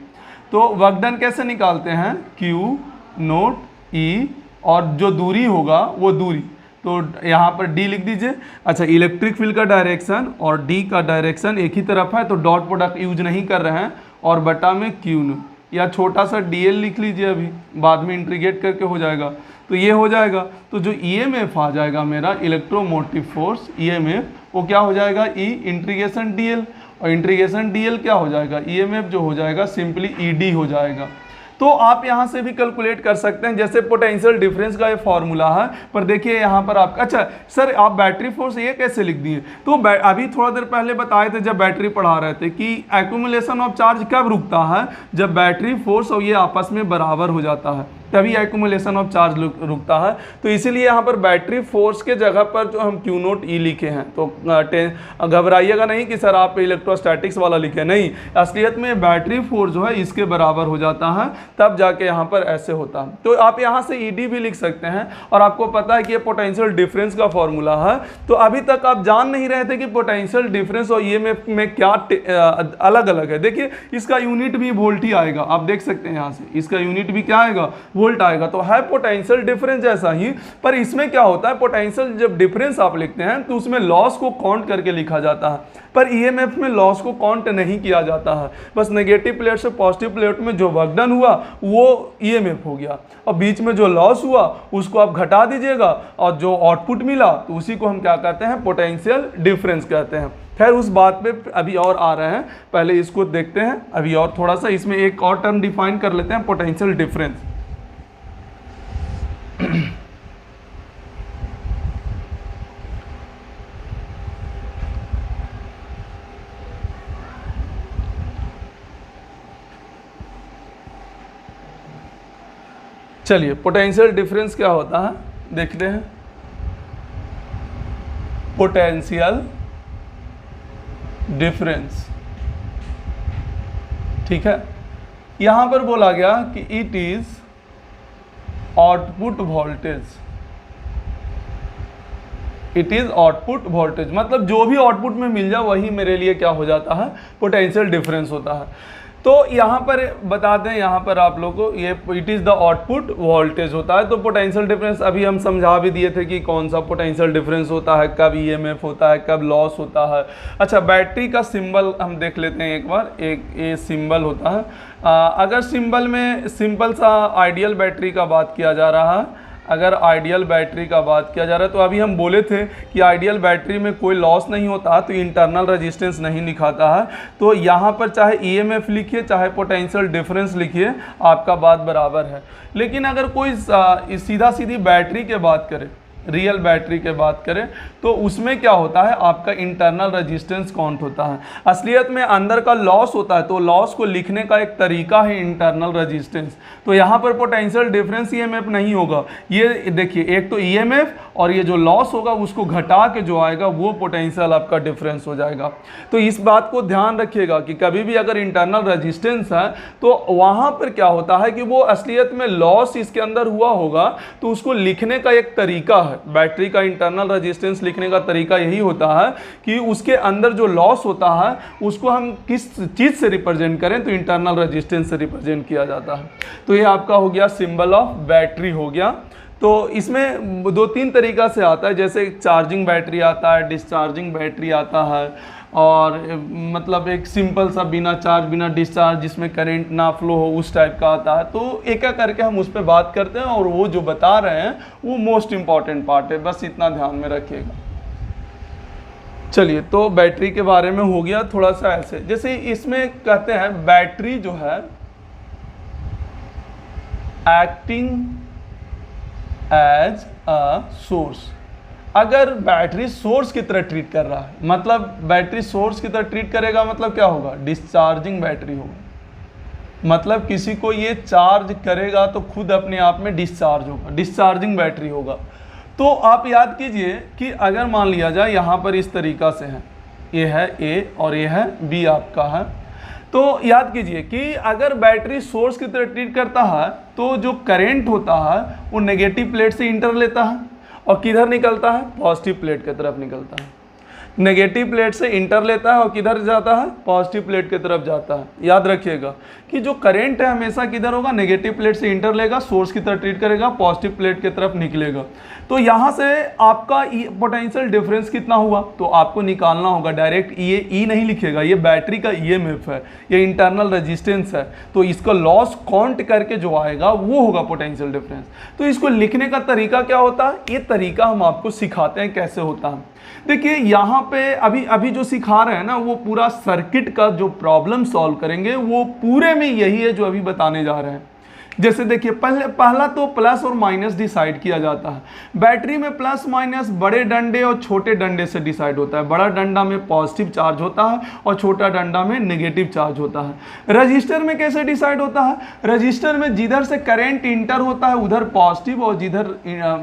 तो वर्क डन कैसे निकालते हैं, Q नोट E, और जो दूरी होगा वो दूरी, तो यहाँ पर D लिख दीजिए। अच्छा, इलेक्ट्रिक फील्ड का डायरेक्शन और D का डायरेक्शन एक ही तरफ है, तो डॉट प्रोडक्ट यूज नहीं कर रहे हैं, और बटा में Q, या छोटा सा DL लिख लीजिए, अभी बाद में इंटीग्रेट करके हो जाएगा, तो ये हो जाएगा। तो जो EMF आ जाएगा मेरा, इलेक्ट्रोमोटिव फोर्स EMF, वो क्या हो जाएगा, E इंटीग्रेशन DL, और इंटीग्रेशन DL क्या हो जाएगा, EMF जो हो जाएगा सिंपली ED हो जाएगा। तो आप यहाँ से भी कैलकुलेट कर सकते हैं, जैसे पोटेंशियल डिफरेंस का ये फॉर्मूला है, पर देखिए यहाँ पर आपका, अच्छा सर आप बैटरी फोर्स ये कैसे लिख दिए, तो अभी थोड़ा देर पहले बताए थे जब बैटरी पढ़ा रहे थे कि एक्यूमुलेशन ऑफ चार्ज कब रुकता है, जब बैटरी फोर्स और ये आपस में बराबर हो जाता है, तभी एक्यूमुलेशन ऑफ चार्ज रुकता है। तो इसीलिए यहाँ पर बैटरी फोर्स के जगह पर जो हम Q नोट E लिखे हैं, तो घबराइएगा नहीं कि सर आप इलेक्ट्रोस्टैटिक्स वाला लिखे, नहीं, असलियत में बैटरी फोर्स जो है इसके बराबर हो जाता है, तब जाके यहाँ पर ऐसे होता है। तो आप यहाँ से ED भी लिख सकते हैं, और आपको पता है कि ये पोटेंशियल डिफरेंस का फॉर्मूला है। तो अभी तक आप जान नहीं रहे थे कि पोटेंशियल डिफरेंस और EMF में क्या अलग अलग है। देखिए इसका यूनिट भी वोल्ट ही आएगा, आप देख सकते हैं यहाँ से, इसका यूनिट भी क्या आएगा, वोल्ट आएगा। तो है पोटेंशियल डिफरेंस जैसा ही, पर इसमें क्या होता है, पोटेंशियल जब डिफरेंस आप लिखते हैं तो उसमें लॉस को काउंट करके लिखा जाता है, पर EMF में लॉस को काउंट नहीं किया जाता है। बस नेगेटिव प्लेट से पॉजिटिव प्लेट में जो वर्क डन हुआ वो EMF हो गया, और बीच में जो लॉस हुआ उसको आप घटा दीजिएगा, और जो आउटपुट मिला तो उसी को हम क्या कहते हैं, पोटेंशियल डिफरेंस कहते हैं। खैर उस बात पे अभी और आ रहे हैं, पहले इसको देखते हैं। अभी और थोड़ा सा इसमें एक और टर्म डिफाइन कर लेते हैं, पोटेंशियल डिफरेंस। चलिए पोटेंशियल डिफरेंस क्या होता है देखते हैं। पोटेंशियल डिफरेंस, ठीक है, यहां पर बोला गया कि it is output voltage, it is output voltage, मतलब जो भी आउटपुट में मिल जाए वही मेरे लिए क्या हो जाता है, पोटेंशियल डिफरेंस होता है। तो यहाँ पर बता दें, यहाँ पर आप लोगों को ये it is the output voltage होता है। तो पोटेंशियल डिफरेंस अभी हम समझा भी दिए थे कि कौन सा पोटेंशियल डिफरेंस होता है, कब EMF होता है, कब लॉस होता है। अच्छा, बैटरी का सिंबल हम देख लेते हैं एक बार। एक ये सिंबल होता है, अगर सिंबल में सिंपल सा आइडियल बैटरी का बात किया जा रहा है, अगर आइडियल बैटरी का बात किया जा रहा है तो अभी हम बोले थे कि आइडियल बैटरी में कोई लॉस नहीं होता, तो इंटरनल रेजिस्टेंस नहीं लिखाता है। तो यहाँ पर चाहे ईएमएफ लिखिए चाहे पोटेंशियल डिफरेंस लिखिए, आपका बात बराबर है। लेकिन अगर कोई सीधा सीधी बैटरी के बात करें, रियल बैटरी के बात करें, तो उसमें क्या होता है, आपका इंटरनल रेजिस्टेंस काउंट होता है। असलियत में अंदर का लॉस होता है, तो लॉस को लिखने का एक तरीका है इंटरनल रेजिस्टेंस। तो यहाँ पर पोटेंशियल डिफरेंस ईएमएफ नहीं होगा, ये देखिए एक तो ईएमएफ और ये जो लॉस होगा उसको घटा के जो आएगा वो पोटेंशियल आपका डिफरेंस हो जाएगा। तो इस बात को ध्यान रखिएगा कि कभी भी अगर इंटरनल रेजिस्टेंस है तो वहाँ पर क्या होता है कि वो असलियत में लॉस इसके अंदर हुआ होगा, तो उसको लिखने का एक तरीका है। बैटरी का इंटरनल रेजिस्टेंस लिखने का तरीका यही होता है कि उसके अंदर जो लॉस होता है उसको हम किस चीज़ से रिप्रेजेंट करें, तो इंटरनल रेजिस्टेंस से रिप्रेजेंट किया जाता है। तो ये आपका हो गया सिंबल ऑफ बैटरी हो गया। तो इसमें 2-3 तरीका से आता है, जैसे चार्जिंग बैटरी आता है, डिस्चार्जिंग बैटरी आता है, और मतलब एक सिंपल सा बिना चार्ज बिना डिस्चार्ज जिसमें करंट ना फ्लो हो उस टाइप का आता है। तो एक एक करके हम उस पर बात करते हैं, और वो जो बता रहे हैं वो मोस्ट इम्पॉर्टेंट पार्ट है, बस इतना ध्यान में रखिएगा। चलिए, तो बैटरी के बारे में हो गया थोड़ा सा ऐसे, जैसे इसमें कहते हैं बैटरी जो है एक्टिंग एज अ सोर्स। अगर बैटरी सोर्स की तरह ट्रीट कर रहा है, मतलब बैटरी सोर्स की तरह ट्रीट करेगा, मतलब क्या होगा, डिस्चार्जिंग बैटरी होगा। मतलब किसी को ये चार्ज करेगा तो खुद अपने आप में डिस्चार्ज होगा, डिस्चार्जिंग बैटरी होगा। तो आप याद कीजिए कि अगर मान लिया जाए यहाँ पर इस तरीका से है, ये है ए और ये है बी आपका है, तो याद कीजिए कि अगर बैटरी सोर्स की तरह ट्रीट करता है तो जो करंट होता है वो नेगेटिव प्लेट से इंटर लेता है और किधर निकलता है, पॉजिटिव प्लेट की तरफ निकलता है। नेगेटिव प्लेट से इंटर लेता है और किधर जाता है, पॉजिटिव प्लेट की तरफ जाता है। याद रखिएगा कि जो करंट है हमेशा किधर होगा, नेगेटिव प्लेट से इंटर लेगा, सोर्स की तरह ट्रीट करेगा, पॉजिटिव प्लेट की तरफ निकलेगा। तो यहाँ से आपका पोटेंशियल डिफरेंस कितना हुआ तो आपको निकालना होगा। डायरेक्ट ये ई नहीं लिखेगा, ये बैटरी का ईएमएफ है, ये इंटरनल रेजिस्टेंस है, तो इसका लॉस काउंट करके जो आएगा वो होगा पोटेंशियल डिफरेंस। तो इसको लिखने का तरीका क्या होता है, ये तरीका हम आपको सिखाते हैं कैसे होता है। देखिए यहाँ पे अभी जो सिखा रहे हैं ना, वो पूरा सर्किट का जो प्रॉब्लम सॉल्व करेंगे वो पूरे में यही है जो अभी बताने जा रहे हैं। जैसे देखिए पहला तो प्लस और माइनस डिसाइड किया जाता है। बैटरी में प्लस माइनस बड़े डंडे और छोटे डंडे से डिसाइड होता है। बड़ा डंडा में पॉजिटिव चार्ज होता है और छोटा डंडा में नेगेटिव चार्ज होता है। रजिस्टर में कैसे डिसाइड होता है, रजिस्टर में जिधर से करंट इंटर होता है उधर पॉजिटिव और जिधर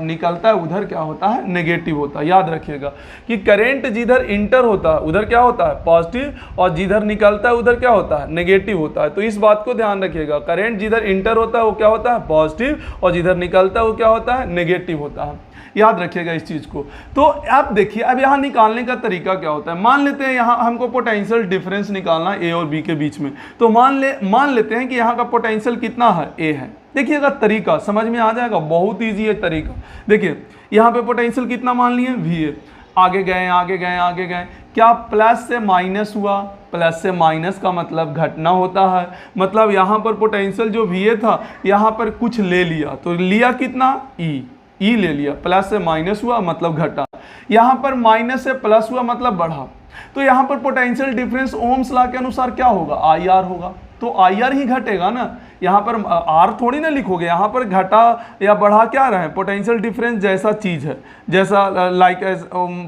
निकलता है उधर क्या होता है, नेगेटिव होता है। याद रखिएगा कि करंट जिधर इंटर होता है उधर क्या होता है, पॉजिटिव, और जिधर निकलता है उधर क्या होता है, नेगेटिव होता है। तो इस बात को ध्यान रखिएगा, करंट जिधर इंटर होता है वो क्या होता है, पॉजिटिव, और जिधर निकलता है वो क्या होता है, नेगेटिव होता है। याद रखिएगा इस चीज को। तो आप देखिए अब यहाँ निकालने का तरीका क्या होता है। मान लेते हैं यहाँ हमको पोटेंशियल डिफरेंस निकालना है ए और बी के बीच में, तो मान लेते हैं कि यहाँ का पोटेंशियल कितना है, ए है। देखिएगा तरीका समझ में आ जाएगा, बहुत ईजी है तरीका। देखिए यहाँ पे पोटेंशियल कितना मान लिए, वी ए, आगे गए आगे गए आगे गए, क्या प्लस से माइनस हुआ, प्लस से माइनस का मतलब घटना होता है। मतलब यहाँ पर पोटेंशियल जो वी था यहाँ पर कुछ ले लिया, तो लिया कितना, ई ले लिया, प्लस से माइनस हुआ मतलब घटा, यहाँ पर माइनस से प्लस हुआ मतलब बढ़ा। तो यहाँ पर पोटेंशियल डिफरेंस ओम्स लॉ के अनुसार क्या होगा, आई आर होगा। तो आई आर ही घटेगा ना, यहाँ पर आर थोड़ी ना लिखोगे, यहाँ पर घटा या बढ़ा क्या रहे, पोटेंशियल डिफरेंस जैसा चीज़ है, जैसा लाइक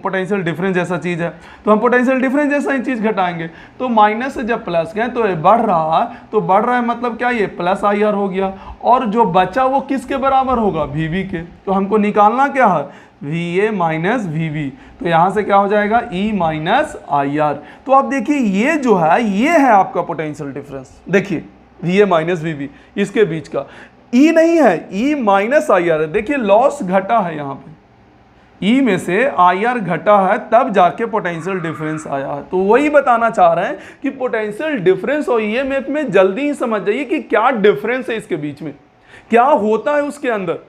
पोटेंशियल डिफरेंस जैसा चीज़ है, तो हम पोटेंशियल डिफरेंस जैसा ही चीज़ घटाएंगे। तो माइनस से जब प्लस गए तो ये बढ़ रहा है, तो बढ़ रहा है मतलब क्या, ये प्लस आई आर हो गया, और जो बचा वो किसके बराबर होगा, वी वी के। तो हमको निकालना क्या है, V A minus V V, तो यहाँ से क्या हो जाएगा, ई माइनस आई आर। तो आप देखिए ये जो है ये है आपका पोटेंशियल डिफरेंस। देखिए V A minus V V इसके बीच का, ई नहीं है, ई माइनस आई आर है। देखिए लॉस घटा है, यहाँ पे ई में से आई आर घटा है तब जाके पोटेंशियल डिफरेंस आया है। तो वही बताना चाह रहे हैं कि पोटेंशियल डिफरेंस और ईएमएफ में जल्दी ही समझ जाइए कि क्या डिफरेंस है, इसके बीच में क्या होता है उसके अंदर।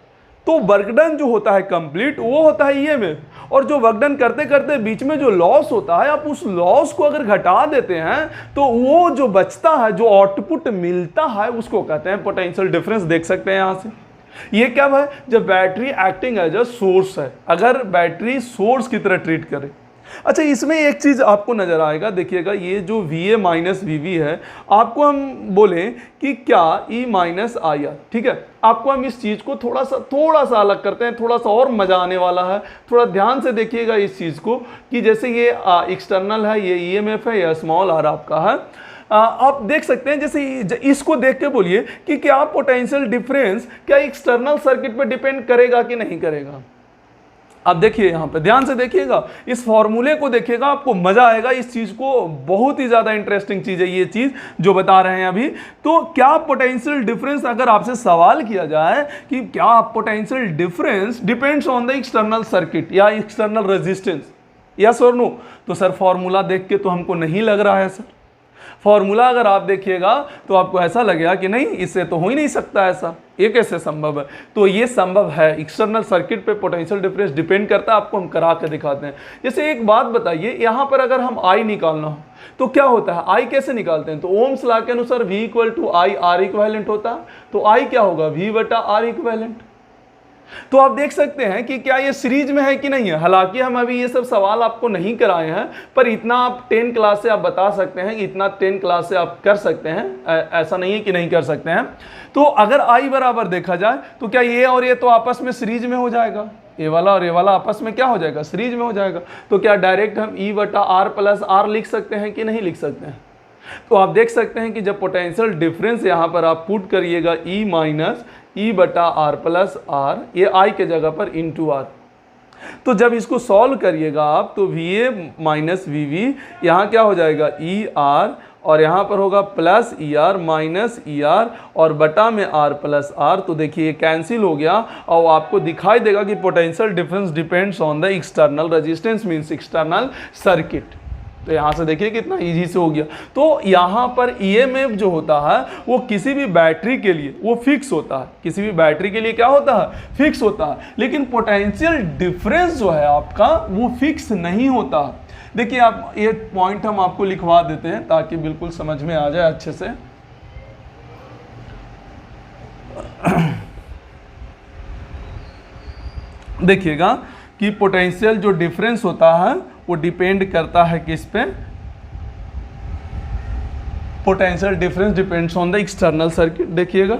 तो वर्क डन जो होता है कंप्लीट वो होता है ईएमएफ, और जो वर्क डन करते करते बीच में जो लॉस होता है, आप उस लॉस को अगर घटा देते हैं तो वो जो बचता है, जो आउटपुट मिलता है, उसको कहते हैं पोटेंशियल डिफरेंस। देख सकते हैं यहाँ से ये कब है? जब battery acting as a source है, अगर बैटरी सोर्स की तरह ट्रीट करे। अच्छा, इसमें एक चीज़ आपको नज़र आएगा, देखिएगा ये जो VA माइनस VV है, आपको हम बोलें कि क्या E माइनस IR, ठीक है, आपको हम इस चीज़ को थोड़ा सा अलग करते हैं, थोड़ा सा और मज़ा आने वाला है। थोड़ा ध्यान से देखिएगा इस चीज़ को कि जैसे ये एक्सटर्नल है, ये EMF है, ये स्मॉल r आपका है। आप देख सकते हैं, जैसे इसको देख के बोलिए कि क्या पोटेंशियल डिफरेंस क्या एक्सटर्नल सर्किट पे डिपेंड करेगा कि नहीं करेगा। आप देखिए यहाँ पे ध्यान से देखिएगा, इस फॉर्मूले को देखिएगा, आपको मजा आएगा इस चीज को, बहुत ही ज्यादा इंटरेस्टिंग चीज है ये चीज जो बता रहे हैं अभी। तो क्या पोटेंशियल डिफरेंस, अगर आपसे सवाल किया जाए कि क्या potential difference depends on the external circuit या एक्सटर्नल रेजिस्टेंस, यस और नो, तो सर फॉर्मूला देख के तो हमको नहीं लग रहा है सर। फॉर्मूला अगर आप देखिएगा तो आपको ऐसा लगेगा कि नहीं, इससे तो हो ही नहीं सकता ऐसा, ये कैसे संभव है। तो ये संभव है, एक्सटर्नल सर्किट पे पोटेंशियल डिफरेंस डिपेंड करता है, आपको हम करा के दिखाते हैं। जैसे एक बात बताइए, यहाँ पर अगर हम I निकालना हो तो क्या होता है, I कैसे निकालते हैं? तो ओम्स लॉ के अनुसार V equal to I R equivalent होता है, तो I क्या होगा, V बटा R इक्विवेलेंट। तो आप देख सकते हैं कि क्या ये सीरीज में है कि नहीं है। हालांकि हम अभी ये सब सवाल आपको नहीं कराए हैं, पर इतना आप 10 क्लास से आप बता सकते हैं, इतना 10 क्लास से आप कर सकते हैं, ऐसा नहीं है कि नहीं कर सकते हैं। तो अगर I बराबर देखा जाए तो क्या ये और ये तो आपस में सीरीज में हो जाएगा, ये वाला और ये वाला आपस में क्या हो जाएगा, सीरीज में हो जाएगा। तो क्या डायरेक्ट हम E बटा R प्लस R लिख सकते हैं कि नहीं लिख सकते हैं। तो आप देख सकते हैं कि जब पोटेंशियल डिफरेंस यहाँ पर आप पुट करिएगा E माइनस E बटा R प्लस R, ये I के जगह पर इंटू R, तो जब इसको सॉल्व करिएगा आप तो VA माइनस VV यहाँ क्या हो जाएगा ER, और यहाँ पर होगा प्लस ER माइनस ER और बटा में R प्लस R। तो देखिए ये कैंसिल हो गया और आपको दिखाई देगा कि potential difference depends on the external resistance means external circuit. तो यहाँ से देखिए कितना इजी से हो गया। तो यहाँ पर EMF जो होता है वो किसी भी बैटरी के लिए वो फिक्स होता है, किसी भी बैटरी के लिए क्या होता है, फिक्स होता है। लेकिन पोटेंशियल डिफरेंस जो है आपका वो फिक्स नहीं होता। देखिए आप ये पॉइंट हम आपको लिखवा देते हैं ताकि बिल्कुल समझ में आ जाए अच्छे से। देखिएगा कि पोटेंशियल जो डिफरेंस होता है वो डिपेंड करता है किस पे, potential difference depends on the external circuit. देखिएगा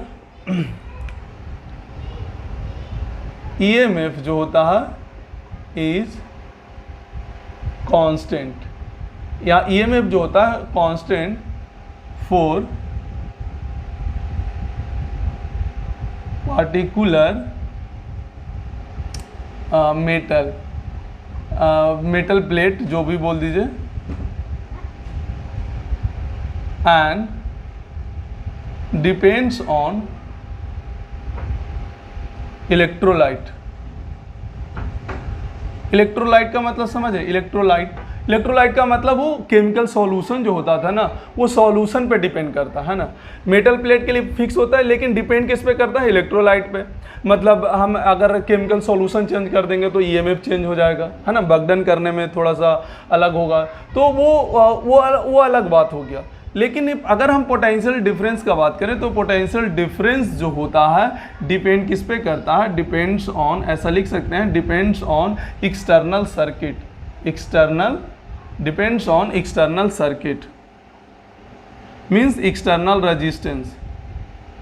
EMF जो होता है इज कांस्टेंट, या EMF जो होता है constant for particular metal plate, जो भी बोल दीजिए, and depends on electrolyte. Electrolyte का मतलब समझे, इलेक्ट्रोलाइट का मतलब वो केमिकल सॉल्यूशन जो होता था ना, वो सॉल्यूशन पे डिपेंड करता है ना। मेटल प्लेट के लिए फिक्स होता है लेकिन डिपेंड किस पे करता है, इलेक्ट्रोलाइट पे। मतलब हम अगर केमिकल सॉल्यूशन चेंज कर देंगे तो EMF चेंज हो जाएगा, है ना, बगडन करने में थोड़ा सा अलग होगा, तो वो अलग बात हो गया। लेकिन अगर हम पोटेंशियल डिफरेंस का बात करें तो पोटेंशियल डिफरेंस जो होता है डिपेंड किस पे करता है, डिपेंड्स ऑन, ऐसा लिख सकते हैं, depends on external circuit, external depends on external circuit means external resistance.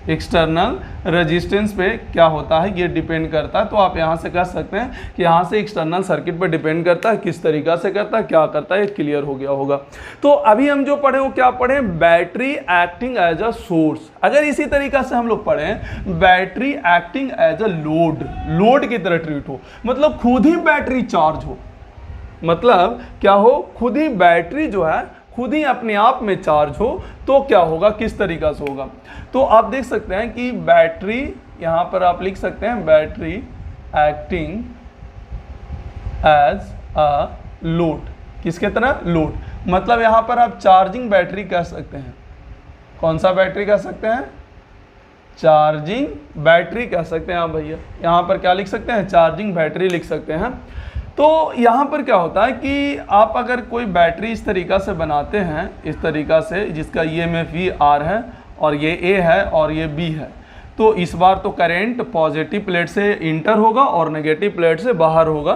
External resistance पे क्या होता है ये डिपेंड करता है। तो आप यहाँ से कह सकते हैं कि यहाँ से एक्सटर्नल सर्किट पे डिपेंड करता है, किस तरीक़ा से करता है, क्या करता है, ये क्लियर हो गया होगा। तो अभी हम जो पढ़े वो क्या पढ़े, battery acting as a source. अगर इसी तरीक़ा से हम लोग पढ़ें battery acting as a load की तरह ट्रीट हो, मतलब खुद ही बैटरी चार्ज हो, मतलब क्या हो, खुद ही बैटरी जो है खुद ही अपने आप में चार्ज हो, तो क्या होगा, किस तरीका से होगा। तो आप देख सकते हैं कि बैटरी, यहाँ पर आप लिख सकते हैं battery acting as a load, किसके तरह, लोड। मतलब यहाँ पर आप चार्जिंग बैटरी कह सकते हैं। कौन सा बैटरी कह सकते हैं, चार्जिंग बैटरी कह सकते हैं आप भैया। यहाँ पर क्या लिख सकते हैं, चार्जिंग बैटरी लिख सकते हैं। तो यहाँ पर क्या होता है कि आप अगर कोई बैटरी इस तरीक़ा से बनाते हैं, इस तरीक़ा से, जिसका EMF R है और ये A है और ये B है, तो इस बार तो करंट पॉजिटिव प्लेट से इंटर होगा और नेगेटिव प्लेट से बाहर होगा।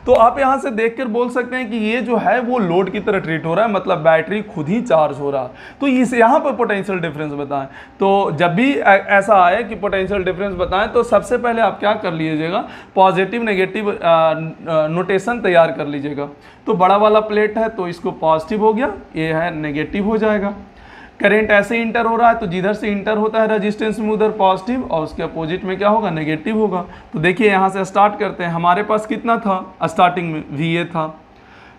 तो आप यहाँ से देखकर बोल सकते हैं कि ये जो है वो लोड की तरह ट्रीट हो रहा है, मतलब बैटरी खुद ही चार्ज हो रहा है। तो इस यहाँ पर पोटेंशियल डिफरेंस बताएं। तो जब भी ऐसा आए कि पोटेंशियल डिफरेंस बताएं तो सबसे पहले आप क्या कर लीजिएगा, पॉजिटिव नेगेटिव नोटेशन तैयार कर लीजिएगा। तो बड़ा वाला प्लेट है तो इसको पॉजिटिव हो गया, ये है नेगेटिव हो जाएगा। करंट ऐसे इंटर हो रहा है तो जिधर से इंटर होता है रेजिस्टेंस में उधर पॉजिटिव और उसके अपोजिट में क्या होगा, नेगेटिव होगा। तो देखिए यहाँ से स्टार्ट करते हैं। हमारे पास कितना था स्टार्टिंग में, VA था।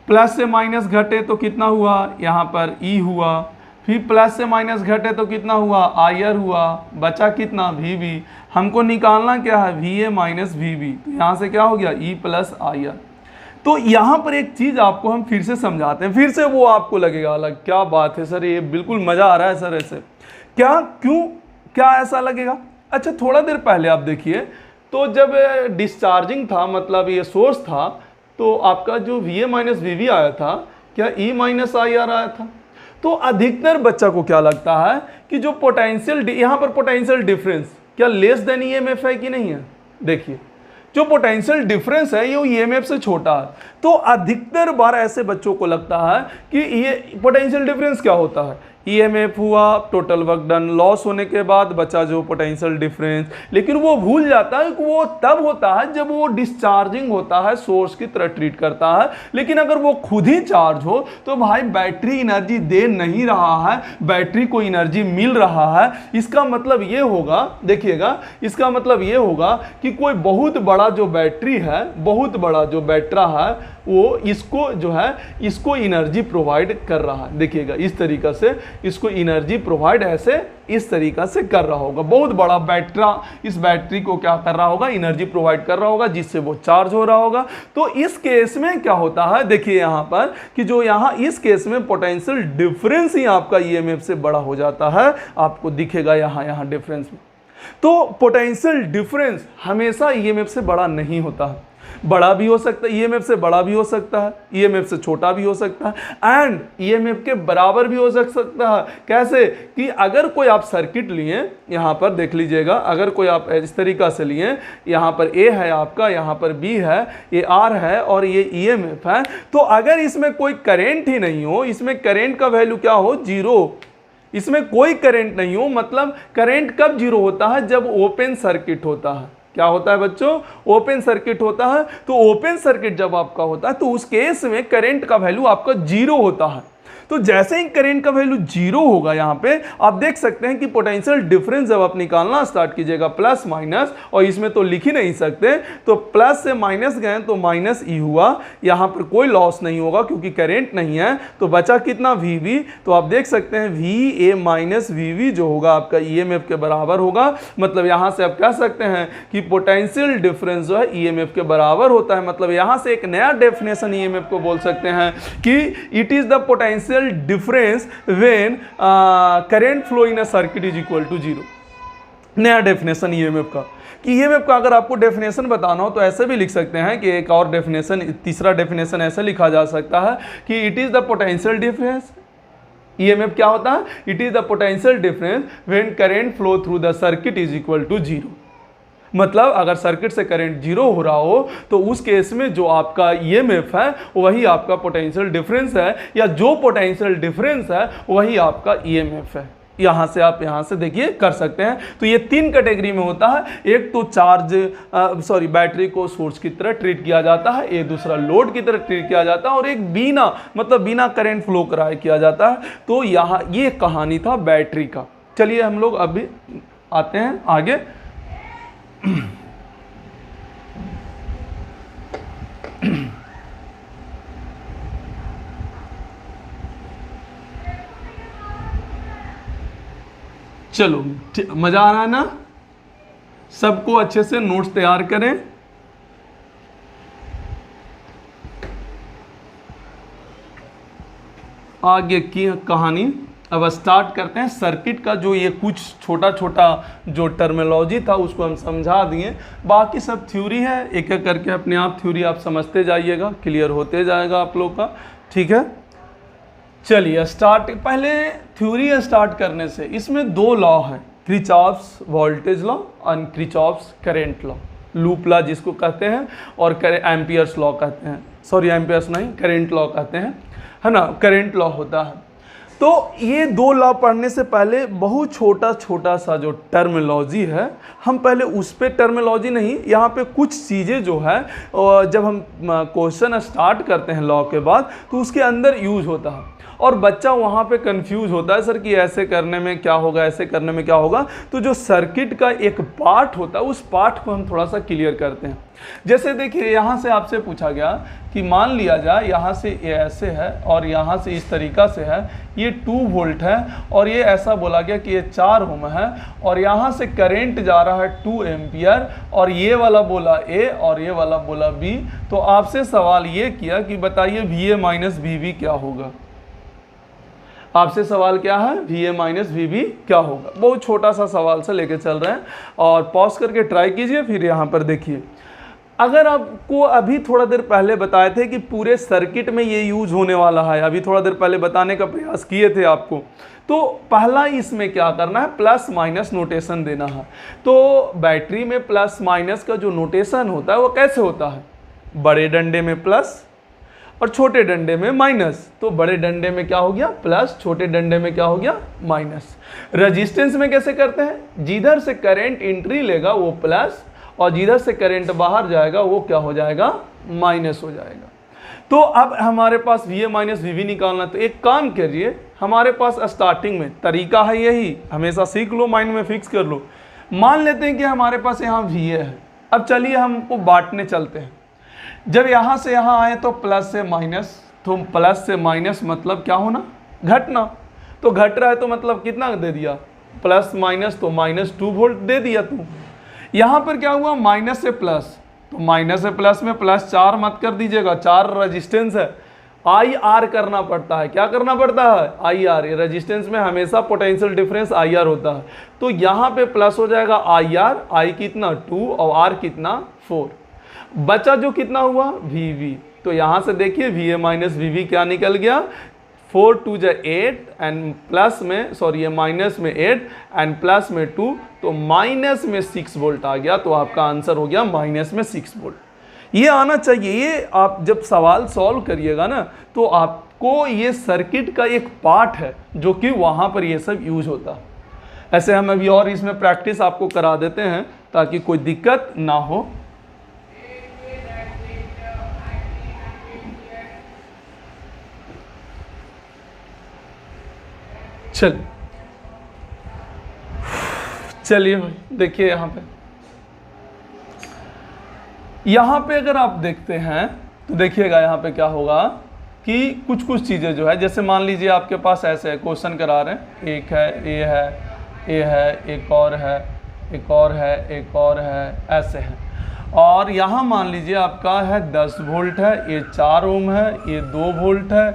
प्लस से माइनस घटे तो कितना हुआ, यहाँ पर E हुआ। फिर प्लस से माइनस घटे तो कितना हुआ, IR हुआ। बचा कितना, VB। हमको निकालना क्या है, VA माइनस VB। तो यहाँ से क्या हो गया, E प्लस IR। तो यहाँ पर एक चीज़ आपको हम फिर से समझाते हैं, फिर से वो आपको लगेगा अलग, क्या बात है सर, ये बिल्कुल मज़ा आ रहा है सर ऐसे, क्या क्यों क्या ऐसा लगेगा। अच्छा थोड़ा देर पहले आप देखिए, तो जब डिस्चार्जिंग था, मतलब ये सोर्स था, तो आपका जो VA माइनस VB आया था, क्या E माइनस IR आया था। तो अधिकतर बच्चा को क्या लगता है कि जो पोटेंशियल, यहाँ पर पोटेंशियल डिफरेंस क्या लेस देन EMF है कि नहीं है। देखिए जो पोटेंशियल डिफरेंस है ये EMF से छोटा है। तो अधिकतर बार ऐसे बच्चों को लगता है कि ये पोटेंशियल डिफरेंस क्या होता है, EMF हुआ, टोटल वर्क डन लॉस होने के बाद बचा जो पोटेंशियल डिफरेंस। लेकिन वो भूल जाता है कि वो तब होता है जब वो डिस्चार्जिंग होता है, सोर्स की तरह ट्रीट करता है। लेकिन अगर वो खुद ही चार्ज हो तो भाई बैटरी एनर्जी दे नहीं रहा है, बैटरी को एनर्जी मिल रहा है। इसका मतलब ये होगा, देखिएगा, इसका मतलब ये होगा कि कोई बहुत बड़ा जो बैटरी है, बहुत बड़ा जो बैटरा है, वो इसको जो है इसको एनर्जी प्रोवाइड कर रहा है। देखिएगा इस तरीक़ा से इसको एनर्जी प्रोवाइड ऐसे इस तरीक़ा से कर रहा होगा। बहुत बड़ा बैटरा इस बैटरी को क्या कर रहा होगा, एनर्जी प्रोवाइड कर रहा होगा, जिससे वो चार्ज हो रहा होगा। तो इस केस में क्या होता है, देखिए यहाँ पर कि जो यहाँ इस केस में पोटेंशियल डिफरेंस ही आपका EMF से बड़ा हो जाता है। आपको दिखेगा यहाँ डिफरेंस में। तो पोटेंशियल डिफरेंस हमेशा EMF से बड़ा नहीं होता है, बड़ा भी हो सकता है, EMF से बड़ा भी हो सकता है, EMF से छोटा भी हो सकता है, एंड EMF के बराबर भी हो सकता है। कैसे कि अगर कोई आप सर्किट लिए, यहाँ पर देख लीजिएगा, अगर कोई आप इस तरीक़ा से लिए, यहाँ पर A है आपका, यहाँ पर B है, ये R है और ये EMF है। तो अगर इसमें कोई करंट ही नहीं हो, इसमें करंट का वैल्यू क्या हो, 0, इसमें कोई करंट नहीं हो, मतलब करंट कब 0 होता है, जब ओपन सर्किट होता है। क्या होता है बच्चों, ओपन सर्किट होता है। तो ओपन सर्किट जब आपका होता है तो उस केस में करंट का वैल्यू आपका 0 होता है। तो जैसे ही करंट का वैल्यू 0 होगा, यहाँ पे आप देख सकते हैं कि पोटेंशियल डिफरेंस जब आप निकालना स्टार्ट कीजिएगा, प्लस माइनस, और इसमें तो लिख ही नहीं सकते, तो प्लस से माइनस गए तो माइनस E हुआ। यहाँ पर कोई लॉस नहीं होगा क्योंकि करंट नहीं है। तो बचा कितना, VB। तो आप देख सकते हैं VA माइनस VB जो होगा आपका EMF के बराबर होगा। मतलब यहाँ से आप कह सकते हैं कि पोटेंशियल डिफरेंस जो है EMF के बराबर होता है। मतलब यहाँ से एक नया डेफिनेशन EMF को बोल सकते हैं कि it is the potential difference when current flow in a circuit is equal to 0। नया डेफिनेशन EMF का, कि EMF का अगर आपको डेफिनेशन बताना हो तो ऐसे भी लिख सकते हैं कि एक और डेफिनेशन, तीसरा डेफिनेशन ऐसे लिखा जा सकता है कि it is the potential difference. EMF क्या होता है, it is the potential difference when current flow through the circuit is equal to 0। मतलब अगर सर्किट से करंट 0 हो रहा हो तो उस केस में जो आपका EMF है वही आपका पोटेंशियल डिफरेंस है, या जो पोटेंशियल डिफरेंस है वही आपका EMF है। यहाँ से आप यहाँ से देखिए कर सकते हैं। तो ये 3 कैटेगरी में होता है। एक तो बैटरी को सोर्स की तरह ट्रीट किया जाता है, एक दूसरा लोड की तरह ट्रीट किया जाता है, और एक बिना करंट फ्लो कराए किया जाता है। तो यहाँ ये कहानी था बैटरी का। चलिए हम लोग अभी आते हैं आगे। चलो मजा आ रहा है ना, सबको अच्छे से नोट्स तैयार करें। आगे की कहानी अब स्टार्ट करते हैं। सर्किट का जो ये कुछ छोटा छोटा जो टर्मिनोलॉजी था उसको हम समझा दिए, बाकी सब थ्योरी है। एक एक करके अपने आप थ्योरी आप समझते जाइएगा, क्लियर होते जाएगा आप लोग का, ठीक है। चलिए स्टार्ट, पहले थ्योरी स्टार्ट करने से इसमें 2 लॉ है, क्रिचॉफ्स वोल्टेज लॉ और Kirchhoff's current law, loop law जिसको कहते हैं और एम्पियर्स लॉ कहते हैं, सॉरी एम्पियर्स नहीं करंट लॉ कहते हैं, है ना, करंट लॉ होता है। तो ये दो लॉ पढ़ने से पहले बहुत छोटा छोटा सा जो टर्मिनोलॉजी है, हम पहले उस पर टर्मिनोलॉजी नहीं, यहाँ पे कुछ चीज़ें जो है जब हम क्वेश्चन स्टार्ट करते हैं लॉ के बाद तो उसके अंदर यूज होता है और बच्चा वहाँ पे कंफ्यूज होता है सर कि ऐसे करने में क्या होगा, ऐसे करने में क्या होगा। तो जो सर्किट का एक पार्ट होता है उस पार्ट को हम थोड़ा सा क्लियर करते हैं। जैसे देखिए यहाँ से आपसे पूछा गया कि मान लिया जाए यहाँ से ये ऐसे है और यहाँ से इस तरीक़ा से है, ये 2 वोल्ट है और ये ऐसा बोला गया कि ये 4 ओम है और यहाँ से करंट जा रहा है 2 एम्पियर और ये वाला बोला ए और ये वाला बोला बी। तो आपसे सवाल ये किया कि बताइए VA माइनस VB क्या होगा। आपसे सवाल क्या है, VA माइनस VB क्या होगा। बहुत छोटा सा सवाल से लेके चल रहे हैं और पॉज करके ट्राई कीजिए। फिर यहाँ पर देखिए, अगर आपको अभी थोड़ा देर पहले बताए थे कि पूरे सर्किट में ये यूज होने वाला है, अभी थोड़ा देर पहले बताने का प्रयास किए थे आपको, तो पहला इसमें क्या करना है, प्लस माइनस नोटेशन देना है। तो बैटरी में प्लस माइनस का जो नोटेशन होता है वो कैसे होता है, बड़े डंडे में प्लस और छोटे डंडे में माइनस। तो बड़े डंडे में क्या हो गया प्लस, छोटे डंडे में क्या हो गया माइनस। रेजिस्टेंस में कैसे करते हैं, जिधर से करंट एंट्री लेगा वो प्लस और जिधर से करंट बाहर जाएगा वो क्या हो जाएगा, माइनस हो जाएगा। तो अब हमारे पास VA माइनस VB निकालना, तो एक काम करिए, हमारे पास स्टार्टिंग में तरीका है यही, हमेशा सीख लो, माइंड में फिक्स कर लो। मान लेते हैं कि हमारे पास यहाँ VA है। अब चलिए हमको बांटने चलते हैं। जब यहाँ से यहाँ आए तो प्लस से माइनस, तो प्लस से माइनस मतलब क्या होना, घटना। तो घट रहा है तो मतलब कितना दे दिया, प्लस माइनस, तो माइनस 2 वोल्ट दे दिया तू। यहाँ पर क्या हुआ, माइनस से प्लस, तो माइनस से प्लस में प्लस 4 मत कर दीजिएगा, 4 रेजिस्टेंस है, IR करना पड़ता है। क्या करना पड़ता है, IR। ये रेजिस्टेंस में हमेशा पोटेंशियल डिफरेंस IR होता है। तो यहाँ पे प्लस हो जाएगा IR, I कितना 2 और R कितना 4, बचा जो कितना हुआ VB। तो यहाँ से देखिए VA माइनस VB क्या निकल गया, 4 2 जा 8 एंड प्लस में, सॉरी ये माइनस में 8 एंड प्लस में 2, तो माइनस में 6 वोल्ट आ गया। तो आपका आंसर हो गया माइनस में 6 वोल्ट। ये आना चाहिए। ये आप जब सवाल सॉल्व करिएगा ना तो आपको ये सर्किट का एक पार्ट है जो कि वहाँ पर ये सब यूज होता है। ऐसे हम अभी और इसमें प्रैक्टिस आपको करा देते हैं ताकि कोई दिक्कत ना हो। चलिए भाई देखिए यहाँ पे अगर आप देखते हैं तो देखिएगा यहाँ पे क्या होगा कि कुछ कुछ चीज़ें जो है, जैसे मान लीजिए आपके पास ऐसे क्वेश्चन करा रहे हैं, एक है, ए है, ए है, एक और है, एक और है, एक और है, ऐसे है। और यहाँ मान लीजिए आपका है 10 वोल्ट है, ये 4 ओम है, ये 2 वोल्ट है,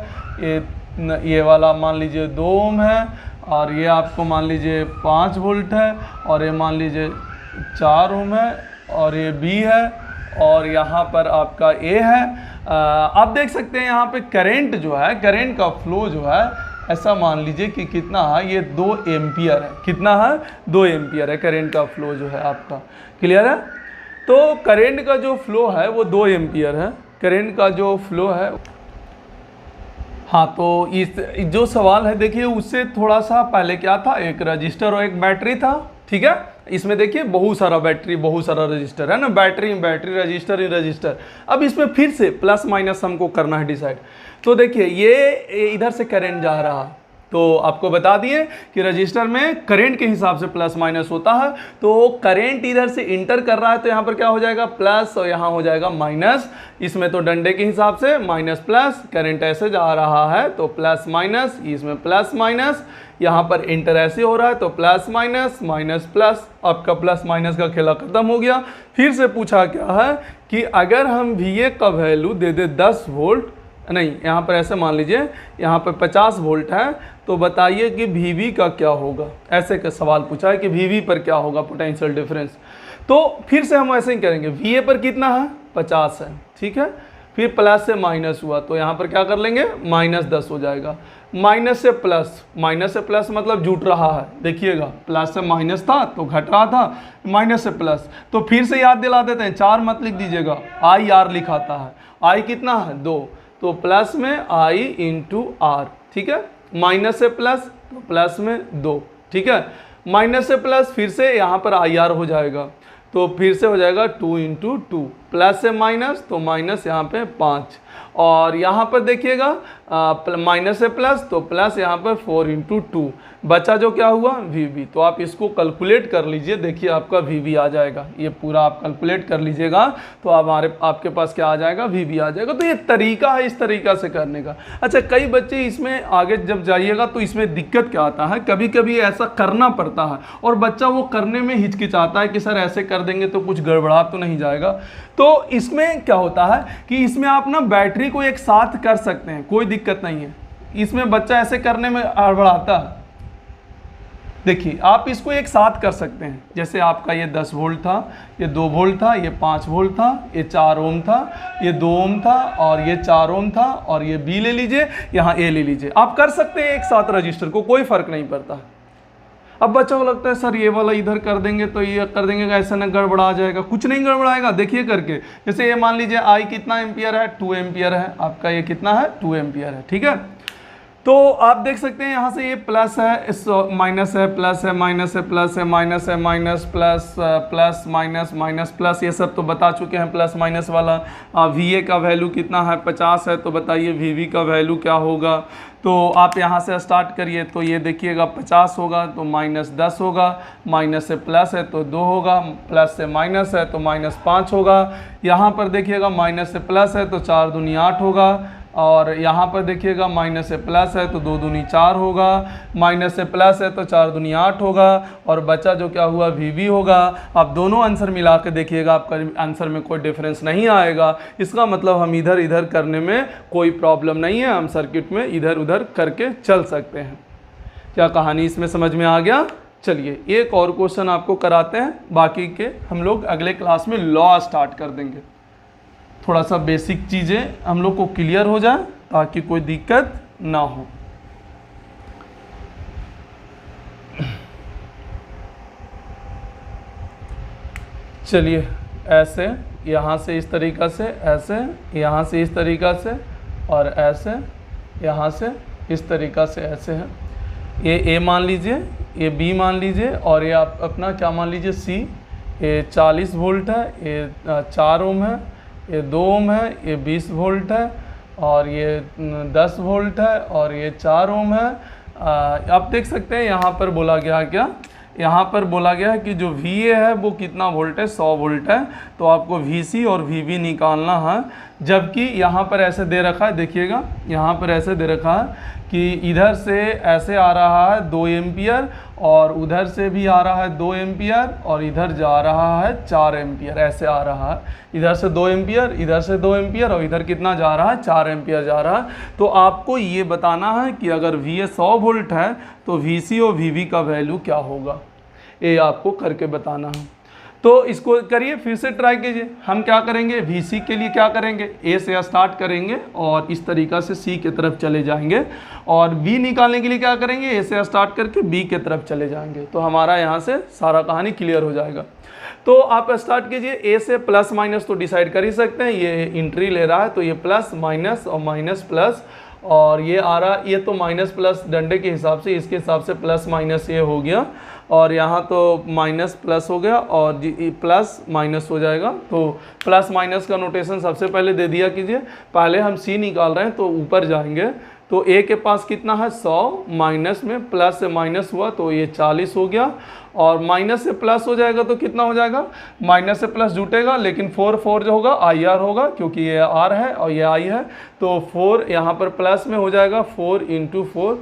ये वाला मान लीजिए 2 ओम है और ये आपको मान लीजिए 5 वोल्ट है और ये मान लीजिए 4 ओम है और ये B है और यहाँ पर आपका A है। आप देख सकते हैं यहाँ पे करंट जो है, करंट का फ्लो जो है ऐसा मान लीजिए कि कितना है, ये 2 एम्पियर है। कितना है, 2 एम्पियर है करंट का फ्लो जो है आपका। क्लियर है। तो करंट का जो फ्लो है वो 2 एम्पियर है, करंट का जो फ्लो है। हाँ, तो इस जो सवाल है देखिए उससे थोड़ा सा पहले क्या था, एक रजिस्टर और एक बैटरी था। ठीक है, इसमें देखिए बहुत सारा बैटरी, बहुत सारा रजिस्टर है ना, battery battery, register in register. अब इसमें फिर से प्लस माइनस हमको करना है डिसाइड। तो देखिए ये इधर से करंट जा रहा, तो आपको बता दिए कि रजिस्टर में करंट के हिसाब से प्लस माइनस होता है। तो करंट इधर से इंटर कर रहा है तो यहाँ पर क्या हो जाएगा प्लस और यहाँ हो जाएगा माइनस। इसमें तो डंडे के हिसाब से माइनस प्लस, करंट ऐसे जा रहा है तो प्लस माइनस, इसमें प्लस माइनस, यहाँ पर इंटर ऐसे हो रहा है तो प्लस माइनस माइनस प्लस। आपका प्लस माइनस का खेला खत्म हो गया। फिर से पूछा क्या है कि अगर हम VA का वैल्यू दे दे 10 वोल्ट, नहीं यहाँ पर ऐसे मान लीजिए यहाँ पर 50 वोल्ट है, तो बताइए कि VB का क्या होगा। ऐसे का सवाल पूछा है कि VB पर क्या होगा पोटेंशियल डिफरेंस। तो फिर से हम ऐसे ही करेंगे, VA पर कितना है 50 है, ठीक है, फिर प्लस से माइनस हुआ तो यहाँ पर क्या कर लेंगे, -10 हो जाएगा। माइनस से प्लस मतलब जुट रहा है, देखिएगा प्लस से माइनस था तो घट रहा था, माइनस से प्लस। तो फिर से याद दिला देते हैं, 4 मत लिख दीजिएगा, आई आर लिखाता है। आई कितना है 2, तो प्लस में आई इंटू आर, ठीक है। माइनस से प्लस तो प्लस में 2, ठीक है। माइनस से प्लस फिर से यहाँ पर आई आर हो जाएगा, तो फिर से हो जाएगा 2 इंटू 2, प्लस से माइनस तो माइनस यहाँ पे 5, और यहाँ पर देखिएगा माइनस से प्लस तो प्लस यहाँ पर 4 इंटू 2, बचा जो क्या हुआ वी। तो आप इसको कैलकुलेट कर लीजिए, देखिए आपका वी आ जाएगा, ये पूरा आप कैलकुलेट कर लीजिएगा तो आपके पास क्या आ जाएगा, वी आ जाएगा। तो ये तरीका है इस तरीका से करने का। अच्छा, कई बच्चे इसमें आगे जब जाइएगा तो इसमें दिक्कत क्या आता है, कभी कभी ऐसा करना पड़ता है और बच्चा वो करने में हिचकिचाता है कि सर ऐसे कर देंगे तो कुछ गड़बड़ा तो नहीं जाएगा। तो इसमें क्या होता है कि इसमें आप ना बैटरी को एक साथ कर सकते हैं, कोई दिक्कत नहीं है। इसमें बच्चा ऐसे करने में हड़बड़ाता है, देखिए आप इसको एक साथ कर सकते हैं। जैसे आपका ये 10 वोल्ट था, ये 2 वोल्ट था, ये 5 वोल्ट था, ये 4 ओम था, ये 2 ओम था और ये 4 ओम था, और ये बी ले लीजिए, यहाँ ए ले लीजिए। आप कर सकते हैं एक साथ रजिस्टर को, कोई फर्क नहीं पड़ता। अब बच्चों को लगता है सर ये वाला इधर कर देंगे तो ये कर देंगे, ऐसा ना गड़बड़ा जाएगा, कुछ नहीं गड़बड़ाएगा, देखिए करके। जैसे ये मान लीजिए आई कितना एम्पियर है, 2 एम्पियर है, आपका ये कितना है 2 एम्पियर है, ठीक है। तो आप देख सकते हैं यहाँ से ये प्लस है, इस माइनस है, प्लस है, माइनस है, प्लस है, माइनस है, minus plus plus minus minus plus, ये सब तो बता चुके हैं प्लस माइनस वाला। वी ए का वैल्यू कितना है 50 है, तो बताइए वी का वैल्यू क्या होगा। तो आप यहाँ से स्टार्ट करिए, तो ये देखिएगा 50 होगा तो -10 होगा, माइनस से प्लस है तो 2 होगा, प्लस से माइनस है तो -5 होगा। यहाँ पर देखिएगा माइनस से प्लस है तो 4 दूनी 8 होगा, और यहाँ पर देखिएगा माइनस से प्लस है तो 2 दूनी 4 होगा, माइनस से प्लस है तो 4 दूनी 8 होगा, और बचा जो क्या हुआ वी होगा। आप दोनों आंसर मिला के देखिएगा, आपका आंसर में कोई डिफरेंस नहीं आएगा। इसका मतलब हम इधर इधर करने में कोई प्रॉब्लम नहीं है, हम सर्किट में इधर उधर करके चल सकते हैं। क्या कहानी इसमें समझ में आ गया? चलिए एक और क्वेश्चन आपको कराते हैं, बाकी के हम लोग अगले क्लास में लॉ स्टार्ट कर देंगे। थोड़ा सा बेसिक चीज़ें हम लोग को क्लियर हो जाए ताकि कोई दिक्कत ना हो। चलिए ऐसे, यहाँ से इस तरीक़ा से, ऐसे यहाँ से इस तरीक़ा से, और ऐसे यहाँ से इस तरीक़ा से, ऐसे है। ये ए मान लीजिए, ये बी मान लीजिए, और ये आप अपना क्या मान लीजिए सी। ये 40 वोल्ट है, ये 4 ओम है, ये 2 ओम है, ये 20 वोल्ट है, और ये 10 वोल्ट है, और ये 4 ओम है। आप देख सकते हैं यहाँ पर बोला गया क्या, यहाँ पर बोला गया है कि जो VA है वो कितना वोल्ट है, 100 वोल्ट है। तो आपको VC और VB निकालना है, जबकि यहाँ पर ऐसे दे रखा है, देखिएगा यहाँ पर ऐसे दे रखा है कि इधर से ऐसे आ रहा है 2 एम्पियर, और उधर से भी आ रहा है 2 एम्पियर, और इधर जा रहा है 4 एम्पियर, ऐसे आ रहा है। इधर से 2 एम्पियर, इधर से 2 एम्पियर, और इधर कितना जा रहा है 4 एम्पियर जा रहा है। तो आपको ये बताना है कि अगर VA 100 वोल्ट है तो VC और VB का वैल्यू क्या होगा, ये आपको करके बताना है। तो इसको करिए, फिर से ट्राई कीजिए। हम क्या करेंगे, VC के लिए क्या करेंगे, A से स्टार्ट करेंगे और इस तरीक़ा से C की तरफ चले जाएंगे, और B निकालने के लिए क्या करेंगे, A से स्टार्ट करके B की तरफ चले जाएंगे। तो हमारा यहाँ से सारा कहानी क्लियर हो जाएगा। तो आप स्टार्ट कीजिए, A से प्लस माइनस तो डिसाइड कर ही सकते हैं, ये एंट्री ले रहा है तो ये प्लस माइनस और माइनस प्लस, और ये आ रहा, ये तो माइनस प्लस डंडे के हिसाब से, इसके हिसाब से प्लस माइनस ये हो गया, और यहाँ तो माइनस प्लस हो गया, और प्लस माइनस हो जाएगा। तो प्लस माइनस का नोटेशन सबसे पहले दे दिया कीजिए। पहले हम C निकाल रहे हैं तो ऊपर जाएंगे, तो A के पास कितना है 100, माइनस में प्लस से माइनस हुआ तो ये 40 हो गया, और माइनस से प्लस हो जाएगा तो कितना हो जाएगा, माइनस से प्लस जुटेगा, लेकिन 4 जो होगा IR होगा, क्योंकि ये R है और ये I है। तो 4 यहाँ पर प्लस में हो जाएगा, 4 इंटू 4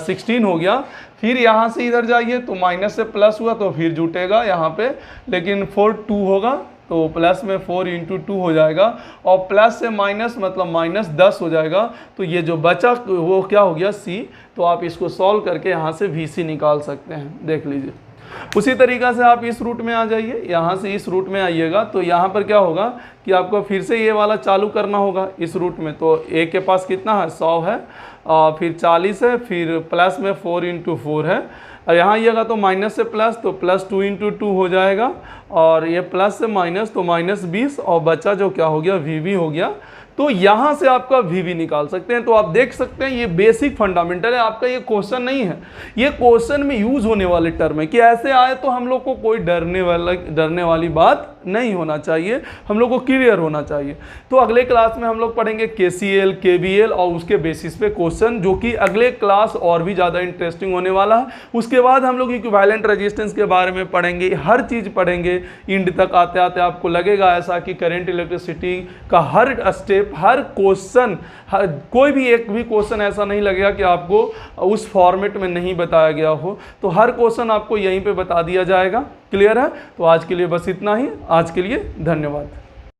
16 हो गया। फिर यहाँ से इधर जाइए तो माइनस से प्लस हुआ तो फिर जुटेगा यहाँ पे, लेकिन 4 2 होगा, तो प्लस में 4 इंटू 2 हो जाएगा, और प्लस से माइनस मतलब -10 हो जाएगा। तो ये जो बचा वो क्या हो गया C। तो आप इसको सॉल्व करके यहाँ से VC निकाल सकते हैं, देख लीजिए। उसी तरीक़ा से आप इस रूट में आ जाइए, यहाँ से इस रूट में आइएगा तो यहाँ पर क्या होगा कि आपको फिर से ये वाला चालू करना होगा इस रूट में। तो a के पास कितना है 100 है, फिर 40 है, फिर प्लस में 4 × 4 है, और यहाँ आइएगा तो माइनस से प्लस, तो प्लस 2 × 2 हो जाएगा, और ये प्लस से माइनस तो -20, और बचा जो क्या हो गया VV हो गया। तो यहाँ से आपका VV निकाल सकते हैं। तो आप देख सकते हैं ये बेसिक फंडामेंटल है, आपका ये क्वेश्चन नहीं है, ये क्वेश्चन में यूज़ होने वाले टर्म है कि ऐसे आए तो हम लोग को कोई डरने वाली बात नहीं होना चाहिए, हम लोग को क्लियर होना चाहिए। तो अगले क्लास में हम लोग पढ़ेंगे KCL KVL और उसके बेसिस पे क्वेश्चन, जो कि अगले क्लास और भी ज़्यादा इंटरेस्टिंग होने वाला है। उसके बाद हम लोग इक्विवेलेंट रेजिस्टेंस के बारे में पढ़ेंगे, हर चीज़ पढ़ेंगे। इंड तक आते आते आपको लगेगा ऐसा कि करंट इलेक्ट्रिसिटी का हर स्टेप, हर क्वेश्चन, कोई भी एक भी क्वेश्चन ऐसा नहीं लगेगा कि आपको उस फॉर्मेट में नहीं बताया गया हो। तो हर क्वेश्चन आपको यहीं पे बता दिया जाएगा। क्लियर है? तो आज के लिए बस इतना ही। आज के लिए धन्यवाद।